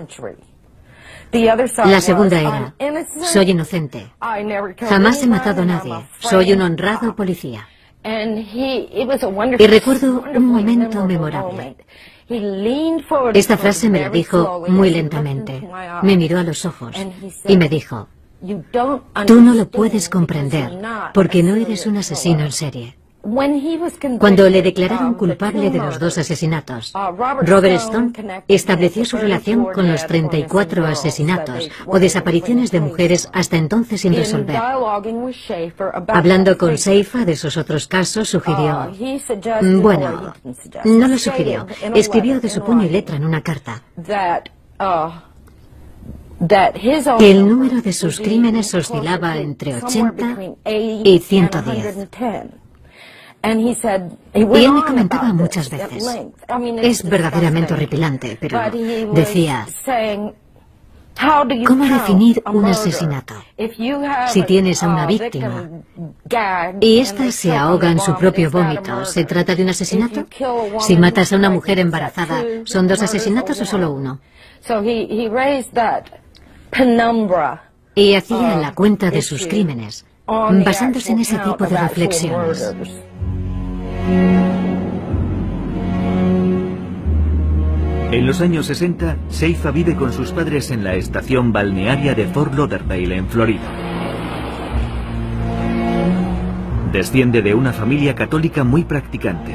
La segunda era: soy inocente. Jamás he matado a nadie. Soy un honrado policía. Y recuerdo un momento memorable. Esta frase me la dijo muy lentamente. Me miró a los ojos y me dijo: tú no lo puedes comprender porque no eres un asesino en serie. Cuando le declararon culpable de los dos asesinatos, Robert Stone estableció su relación con los 34 asesinatos o desapariciones de mujeres hasta entonces sin resolver. Hablando con Seifa de sus otros casos, sugirió... Bueno, no lo sugirió. Escribió de su puño y letra en una carta que el número de sus crímenes oscilaba entre 80 y 110. Y él me comentaba muchas veces: es verdaderamente horripilante, pero decía, ¿cómo definir un asesinato? Si tienes a una víctima y ésta se ahoga en su propio vómito, ¿se trata de un asesinato? Si matas a una mujer embarazada, ¿son dos asesinatos o solo uno? Y hacía la cuenta de sus crímenes, basándose en ese tipo de reflexiones. En los años 60, Seifa vive con sus padres en la estación balnearia de Fort Lauderdale, en Florida. Desciende de una familia católica muy practicante.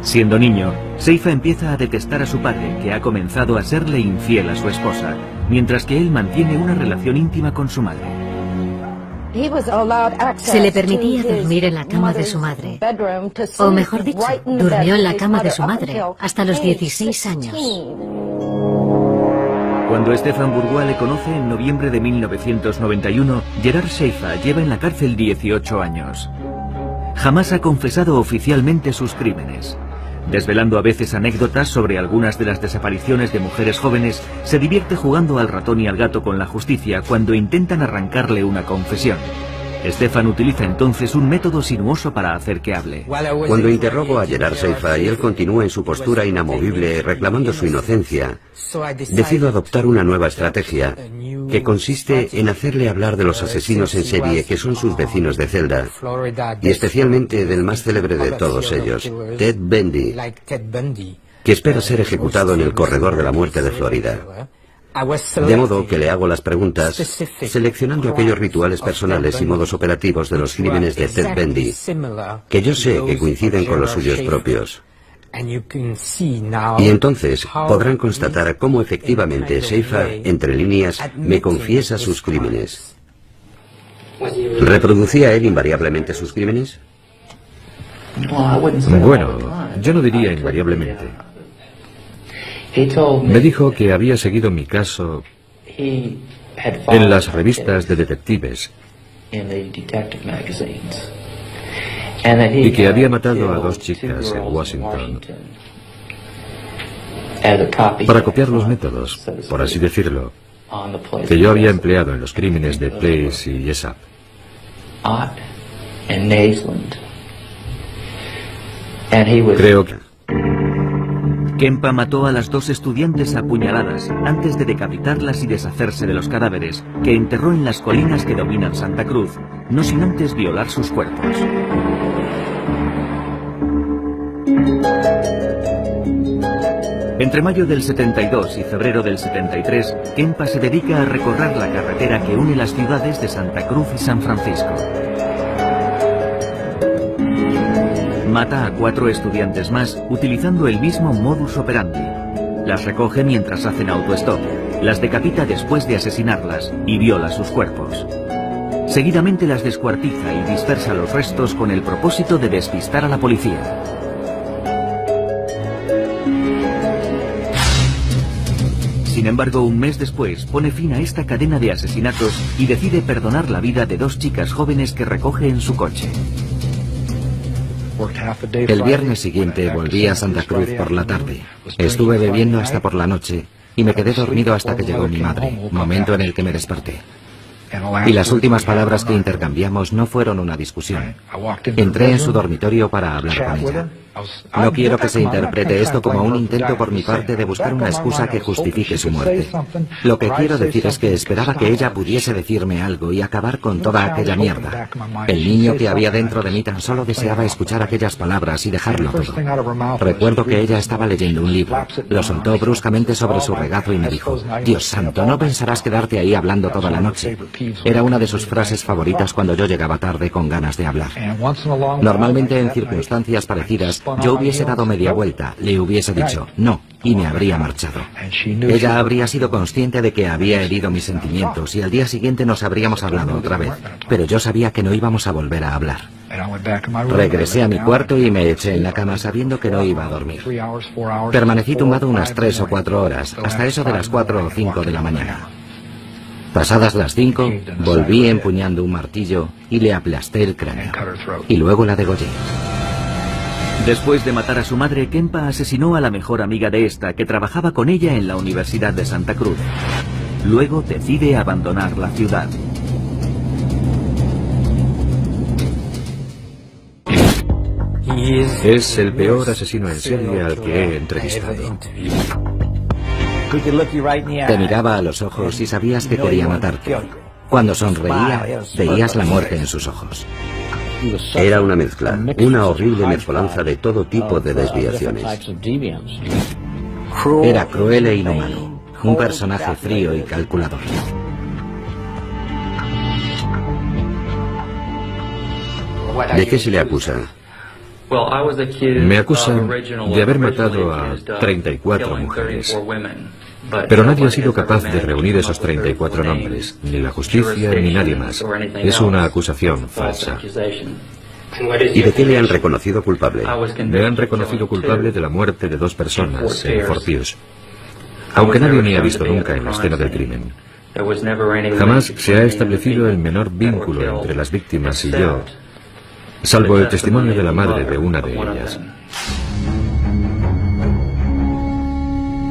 Siendo niño, Seifa empieza a detestar a su padre, que ha comenzado a serle infiel a su esposa, mientras que él mantiene una relación íntima con su madre. Se le permitía dormir en la cama de su madre, o mejor dicho, durmió en la cama de su madre hasta los 16 años. Cuando Stefan Bourgois le conoce en noviembre de 1991, Gerard Seifa lleva en la cárcel 18 años. Jamás ha confesado oficialmente sus crímenes. Desvelando a veces anécdotas sobre algunas de las desapariciones de mujeres jóvenes, se divierte jugando al ratón y al gato con la justicia cuando intentan arrancarle una confesión. Stefan utiliza entonces un método sinuoso para hacer que hable. Cuando interrogo a Gerard Seifa y él continúa en su postura inamovible reclamando su inocencia, decido adoptar una nueva estrategia que consiste en hacerle hablar de los asesinos en serie que son sus vecinos de celda, y especialmente del más célebre de todos ellos, Ted Bundy, que espera ser ejecutado en el corredor de la muerte de Florida. De modo que le hago las preguntas seleccionando aquellos rituales personales y modos operativos de los crímenes de Ted Bundy, que yo sé que coinciden con los suyos propios. Y entonces podrán constatar cómo efectivamente Seifa, entre líneas, me confiesa sus crímenes. ¿Reproducía él invariablemente sus crímenes? Bueno, yo no diría invariablemente. Me dijo que había seguido mi caso en las revistas de detectives y que había matado a 2 chicas en Washington para copiar los métodos, por así decirlo, que yo había empleado en los crímenes de Place y Jessup. Creo que Kempa mató a las dos estudiantes a puñaladas antes de decapitarlas y deshacerse de los cadáveres, que enterró en las colinas que dominan Santa Cruz, no sin antes violar sus cuerpos. Entre mayo del 72 y febrero del 73, Kempa se dedica a recorrer la carretera que une las ciudades de Santa Cruz y San Francisco. Mata a 4 estudiantes más utilizando el mismo modus operandi. Las recoge mientras hacen autostop, las decapita después de asesinarlas y viola sus cuerpos. Seguidamente las descuartiza y dispersa los restos con el propósito de despistar a la policía. Sin embargo, un mes después pone fin a esta cadena de asesinatos y decide perdonar la vida de 2 chicas jóvenes que recoge en su coche. El viernes siguiente volví a Santa Cruz por la tarde. Estuve bebiendo hasta por la noche y me quedé dormido hasta que llegó mi madre, momento en el que me desperté. Y las últimas palabras que intercambiamos no fueron una discusión. Entré en su dormitorio para hablar con ella. No quiero que se interprete esto como un intento por mi parte de buscar una excusa que justifique su muerte. Lo que quiero decir es que esperaba que ella pudiese decirme algo y acabar con toda aquella mierda. El niño que había dentro de mí tan solo deseaba escuchar aquellas palabras y dejarlo todo. Recuerdo que ella estaba leyendo un libro. Lo soltó bruscamente sobre su regazo y me dijo: «Dios santo, no pensarás quedarte ahí hablando toda la noche». Era una de sus frases favoritas cuando yo llegaba tarde con ganas de hablar. Normalmente en circunstancias parecidas yo hubiese dado media vuelta, le hubiese dicho no y me habría marchado. Ella habría sido consciente de que había herido mis sentimientos y al día siguiente nos habríamos hablado otra vez, pero yo sabía que no íbamos a volver a hablar. Regresé a mi cuarto y me eché en la cama sabiendo que no iba a dormir. Permanecí tumbado unas 3 o 4 horas, hasta eso de las 4 o 5 de la mañana. Pasadas las 5, volví empuñando un martillo y le aplasté el cráneo. Y luego la degollé. Después de matar a su madre, Kempa asesinó a la mejor amiga de esta, que trabajaba con ella en la Universidad de Santa Cruz. Luego decide abandonar la ciudad. es el peor asesino en serie al que he entrevistado. Te miraba a los ojos y sabías que quería matarte. Cuando sonreía, veías la muerte en sus ojos. Era una mezcla, una horrible mezcolanza de todo tipo de desviaciones. Era cruel e inhumano, un personaje frío y calculador. ¿De qué se le acusa? Me acusan de haber matado a 34 mujeres. Pero nadie ha sido capaz de reunir esos 34 nombres, ni la justicia ni nadie más. Es una acusación falsa. ¿Y de qué le han reconocido culpable? Me han reconocido culpable de la muerte de 2 personas en Fort Pierce, aunque nadie me ha visto nunca en la escena del crimen. Jamás se ha establecido el menor vínculo entre las víctimas y yo, salvo el testimonio de la madre de una de ellas.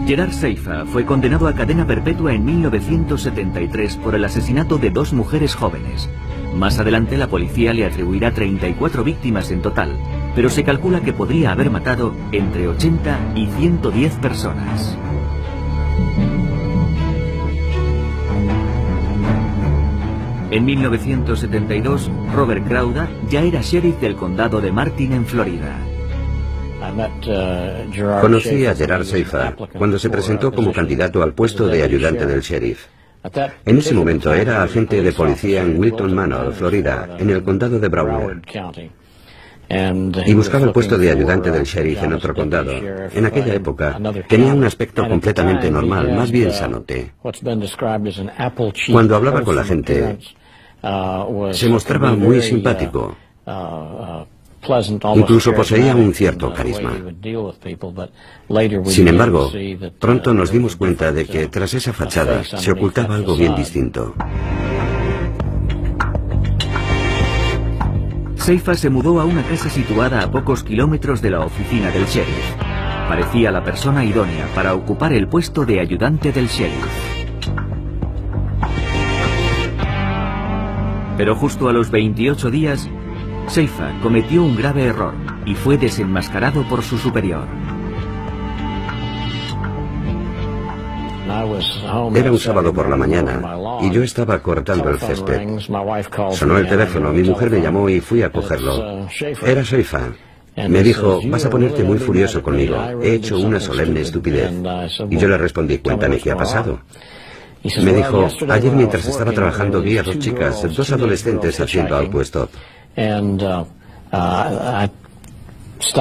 Gerard Seifa fue condenado a cadena perpetua en 1973 por el asesinato de 2 mujeres jóvenes. Más adelante la policía le atribuirá 34 víctimas en total, pero se calcula que podría haber matado entre 80 y 110 personas. En 1972, Robert Crowder ya era sheriff del condado de Martin en Florida. Conocí a Gerard Seifa cuando se presentó como candidato al puesto de ayudante del sheriff. En ese momento era agente de policía en Wilton Manor, Florida, en el condado de Broward. Y buscaba el puesto de ayudante del sheriff en otro condado. En aquella época tenía un aspecto completamente normal, más bien sanote. Cuando hablaba con la gente, se mostraba muy simpático. Incluso poseía un cierto carisma. Sin embargo, pronto nos dimos cuenta de que tras esa fachada se ocultaba algo bien distinto. Seifa se mudó a una casa situada a pocos kilómetros de la oficina del sheriff. Parecía la persona idónea para ocupar el puesto de ayudante del sheriff. Pero justo a los 28 días, Seifa cometió un grave error y fue desenmascarado por su superior. Era un sábado por la mañana y yo estaba cortando el césped. Sonó el teléfono, mi mujer me llamó y fui a cogerlo. Era Seifa. Me dijo, vas a ponerte muy furioso conmigo, he hecho una solemne estupidez. Y yo le respondí, cuéntame qué ha pasado. Me dijo, ayer mientras estaba trabajando vi a dos chicas, dos adolescentes haciendo autostop.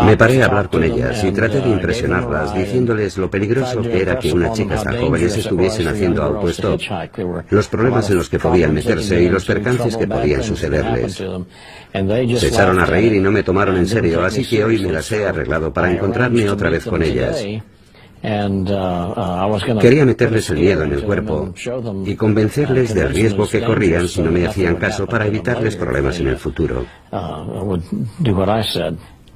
Me paré a hablar con ellas y traté de impresionarlas diciéndoles lo peligroso que era que unas chicas tan jóvenes estuviesen haciendo autostop, los problemas en los que podían meterse y los percances que podían sucederles. Se echaron a reír y no me tomaron en serio, así que hoy me las he arreglado para encontrarme otra vez con ellas. Quería meterles el miedo en el cuerpo y convencerles del riesgo que corrían si no me hacían caso para evitarles problemas en el futuro.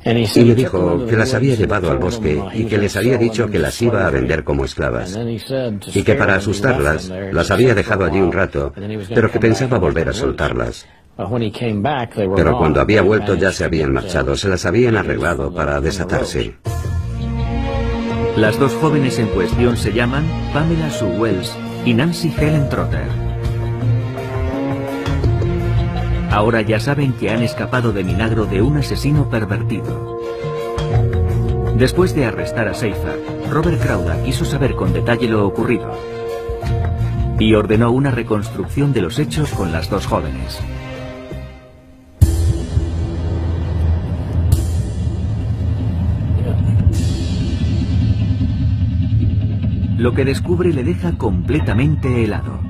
Y me dijo que las había llevado al bosque y que les había dicho que las iba a vender como esclavas. Y que para asustarlas, las había dejado allí un rato, pero que pensaba volver a soltarlas. Pero cuando había vuelto ya se habían marchado, se las habían arreglado para desatarse. Las dos jóvenes en cuestión se llaman Pamela Sue Wells y Nancy Helen Trotter. Ahora ya saben que han escapado de milagro de un asesino pervertido. Después de arrestar a Seifa, Robert Crowder quiso saber con detalle lo ocurrido y ordenó una reconstrucción de los hechos con las dos jóvenes. Lo que descubre le deja completamente helado.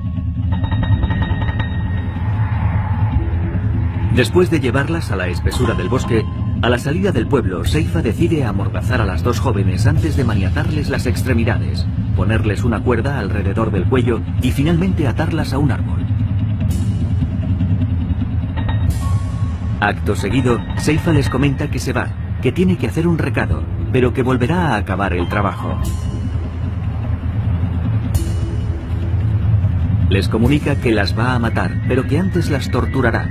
Después de llevarlas a la espesura del bosque, a la salida del pueblo, Seifa decide amordazar a las dos jóvenes antes de maniatarles las extremidades, ponerles una cuerda alrededor del cuello y finalmente atarlas a un árbol. Acto seguido, Seifa les comenta que se va, que tiene que hacer un recado, pero que volverá a acabar el trabajo. Les comunica que las va a matar, pero que antes las torturará.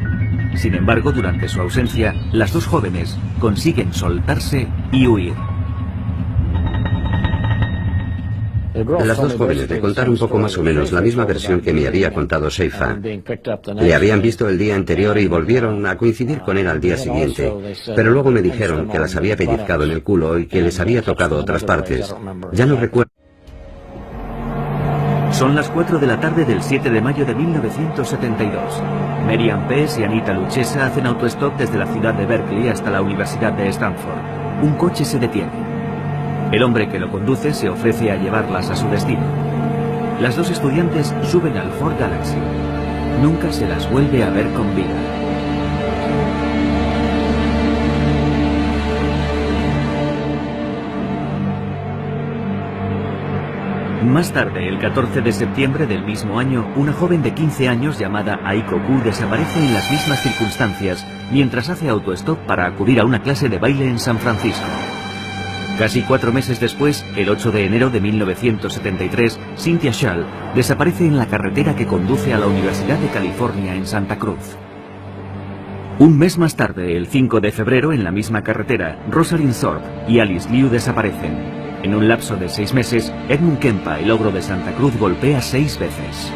Sin embargo, durante su ausencia, las dos jóvenes consiguen soltarse y huir. Las dos jóvenes me contaron un poco más o menos la misma versión que me había contado Seifa. Le habían visto el día anterior y volvieron a coincidir con él al día siguiente, pero luego me dijeron que las había pellizcado en el culo y que les había tocado otras partes. Ya no recuerdo. Son las 4 de la tarde del 7 de mayo de 1972. Merian Pes y Anita Luchesa hacen autostop desde la ciudad de Berkeley hasta la Universidad de Stanford. Un coche se detiene. El hombre que lo conduce se ofrece a llevarlas a su destino. Las dos estudiantes suben al Ford Galaxy. Nunca se las vuelve a ver con vida. Más tarde, el 14 de septiembre del mismo año, una joven de 15 años llamada Aiko Koo desaparece en las mismas circunstancias mientras hace autostop para acudir a una clase de baile en San Francisco. Casi 4 meses después, el 8 de enero de 1973, Cynthia Schall desaparece en la carretera que conduce a la Universidad de California en Santa Cruz. Un mes más tarde, el 5 de febrero, en la misma carretera, Rosalind Thorpe y Alice Liu desaparecen. En un lapso de 6 meses, Edmund Kempa, el ogro de Santa Cruz, golpea 6 veces.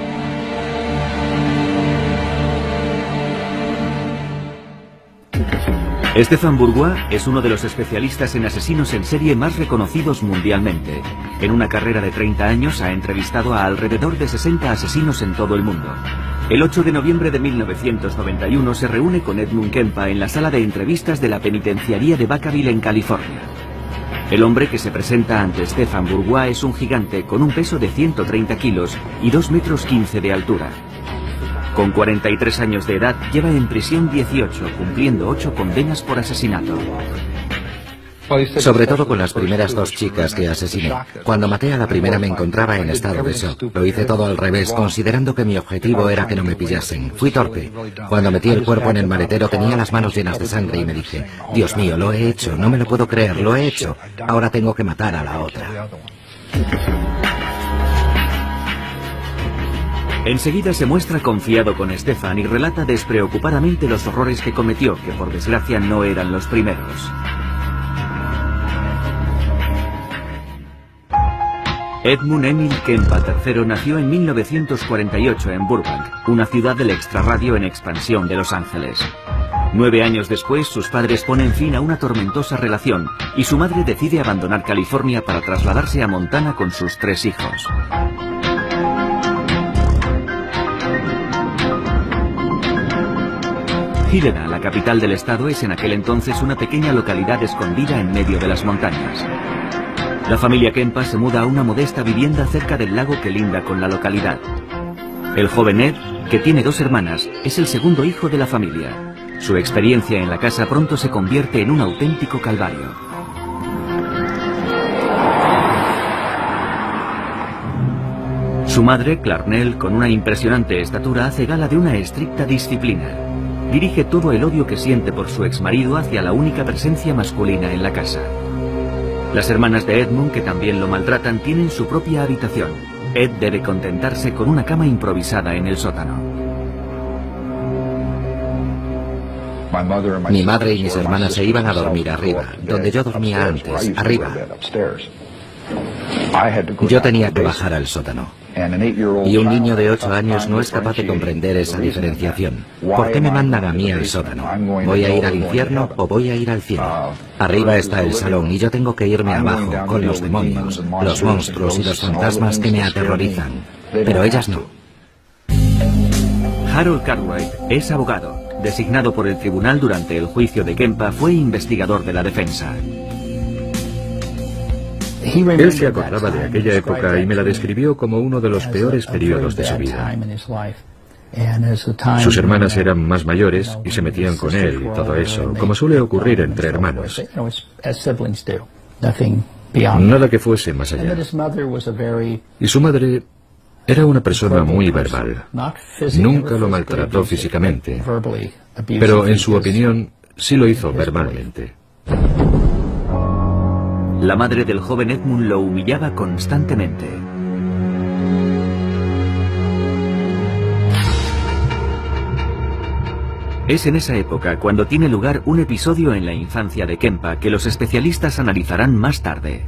Stéphane Bourgois es uno de los especialistas en asesinos en serie más reconocidos mundialmente. En una carrera de 30 años ha entrevistado a alrededor de 60 asesinos en todo el mundo. El 8 de noviembre de 1991 se reúne con Edmund Kempa en la sala de entrevistas de la penitenciaría de Vacaville en California. El hombre que se presenta ante Stéphane Bourgois es un gigante con un peso de 130 kilos y 2,15 metros de altura. Con 43 años de edad, lleva en prisión 18, cumpliendo 8 condenas por asesinato. Sobre todo con las primeras 2 chicas que asesiné. Cuando maté a la primera me encontraba en estado de shock. Lo hice todo al revés, considerando que mi objetivo era que no me pillasen. Fui torpe. Cuando metí el cuerpo en el maletero tenía las manos llenas de sangre y me dije, Dios mío, lo he hecho, no me lo puedo creer, lo he hecho. Ahora tengo que matar a la otra. Enseguida se muestra confiado con Stefan y relata despreocupadamente los horrores que cometió, que por desgracia no eran los primeros. Edmund Emil Kempa III nació en 1948 en Burbank, una ciudad del extrarradio en expansión de Los Ángeles. 9 años después, sus padres ponen fin a una tormentosa relación y su madre decide abandonar California para trasladarse a Montana con sus 3 hijos. Helena, la capital del estado, es en aquel entonces una pequeña localidad escondida en medio de las montañas. La familia Kempa se muda a una modesta vivienda cerca del lago que linda con la localidad. El joven Ed, que tiene 2 hermanas, es el segundo hijo de la familia. Su experiencia en la casa pronto se convierte en un auténtico calvario. Su madre, Clarnell, con una impresionante estatura, hace gala de una estricta disciplina. Dirige todo el odio que siente por su exmarido hacia la única presencia masculina en la casa. Las hermanas de Edmund, que también lo maltratan, tienen su propia habitación. Ed debe contentarse con una cama improvisada en el sótano. Mi madre y mis hermanas se iban a dormir arriba, donde yo dormía antes, arriba. Yo tenía que bajar al sótano. Y un niño de 8 años no es capaz de comprender esa diferenciación. ¿Por qué me mandan a mí al sótano? ¿Voy a ir al infierno o voy a ir al cielo? Arriba está el salón y yo tengo que irme abajo con los demonios, los monstruos y los fantasmas que me aterrorizan. Pero ellas no. Harold Cartwright es abogado. Designado por el tribunal durante el juicio de Kempa, fue investigador de la defensa. Él se acordaba de aquella época y me la describió como uno de los peores periodos de su vida. Sus hermanas eran más mayores y se metían con él y todo eso, como suele ocurrir entre hermanos. Nada que fuese más allá. Y su madre era una persona muy verbal. Nunca lo maltrató físicamente, pero en su opinión sí lo hizo verbalmente. La madre del joven Edmund lo humillaba constantemente. Es en esa época cuando tiene lugar un episodio en la infancia de Kempa que los especialistas analizarán más tarde.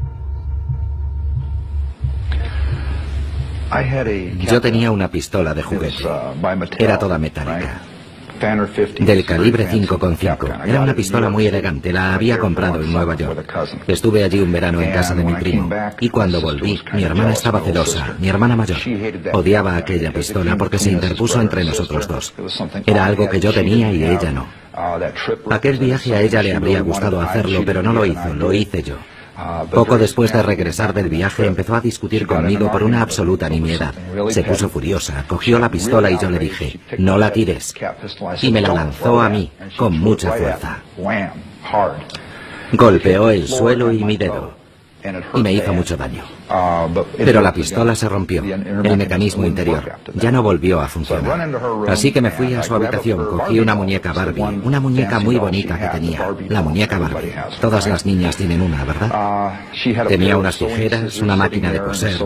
Yo tenía una pistola de juguete. Era toda metálica. Del calibre 5,5. Era una pistola muy elegante, la había comprado en Nueva York. Estuve allí un verano en casa de mi primo, y cuando volví, mi hermana estaba celosa, mi hermana mayor. Odiaba aquella pistola porque se interpuso entre nosotros dos. Era algo que yo tenía y ella no. Aquel viaje a ella le habría gustado hacerlo, pero no lo hizo, lo hice yo. Poco después de regresar del viaje empezó a discutir conmigo por una absoluta nimiedad. Se puso furiosa, cogió la pistola y yo le dije, no la tires. Y me la lanzó a mí, con mucha fuerza. Golpeó el suelo y mi dedo. Y me hizo mucho daño. Pero la pistola se rompió, el mecanismo interior. Ya no volvió a funcionar. Así que me fui a su habitación, cogí una muñeca Barbie, una muñeca muy bonita que tenía. La muñeca Barbie. Todas las niñas tienen una, ¿verdad? Tenía unas tijeras, una máquina de coser.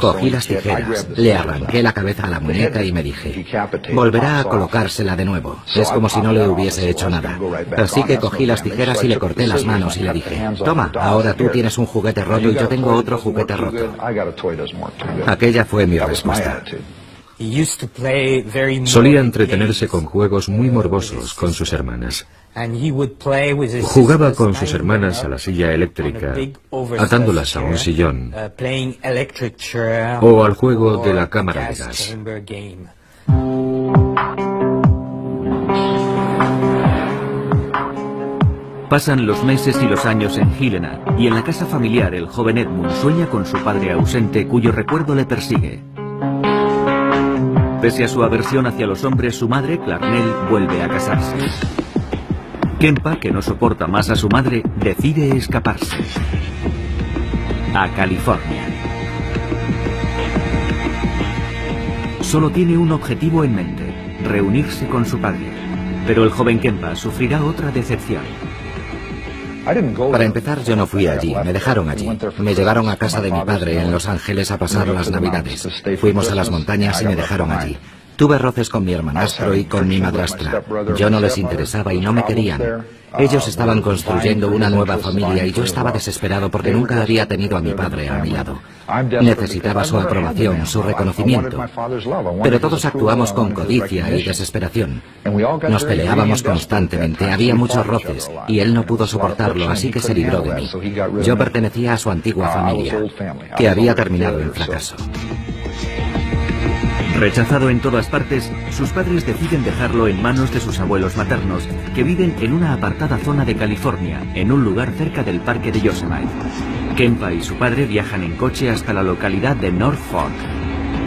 Cogí las tijeras, le arranqué la cabeza a la muñeca y me dije, volverá a colocársela de nuevo. Es como si no le hubiese hecho nada. Así que cogí las tijeras y le corté las manos y le dije, toma, ahora tú tienes un juguete roto y yo tengo otro juguete roto. Aquella fue mi respuesta. Solía entretenerse con juegos muy morbosos con sus hermanas. Jugaba con sus hermanas a la silla eléctrica, atándolas a un sillón, o al juego de la cámara de gas. Pasan los meses y los años en Helena, y en la casa familiar el joven Edmund sueña con su padre ausente cuyo recuerdo le persigue. Pese a su aversión hacia los hombres, su madre, Clarnell, vuelve a casarse. Kempa, que no soporta más a su madre, decide escaparse. A California. Solo tiene un objetivo en mente, reunirse con su padre. Pero el joven Kempa sufrirá otra decepción. Para empezar, yo no fui allí, me dejaron allí. Me llevaron a casa de mi padre en Los Ángeles a pasar las Navidades. Fuimos a las montañas y me dejaron allí. Tuve roces con mi hermanastro y con mi madrastra. Yo no les interesaba y no me querían. Ellos estaban construyendo una nueva familia y yo estaba desesperado porque nunca había tenido a mi padre a mi lado. Necesitaba su aprobación, su reconocimiento. Pero todos actuamos con codicia y desesperación. Nos peleábamos constantemente, había muchos roces, y él no pudo soportarlo, así que se libró de mí. Yo pertenecía a su antigua familia, que había terminado en fracaso. Rechazado en todas partes, sus padres deciden dejarlo en manos de sus abuelos maternos, que viven en una apartada zona de California, en un lugar cerca del parque de Yosemite. Kempa y su padre viajan en coche hasta la localidad de North Fork.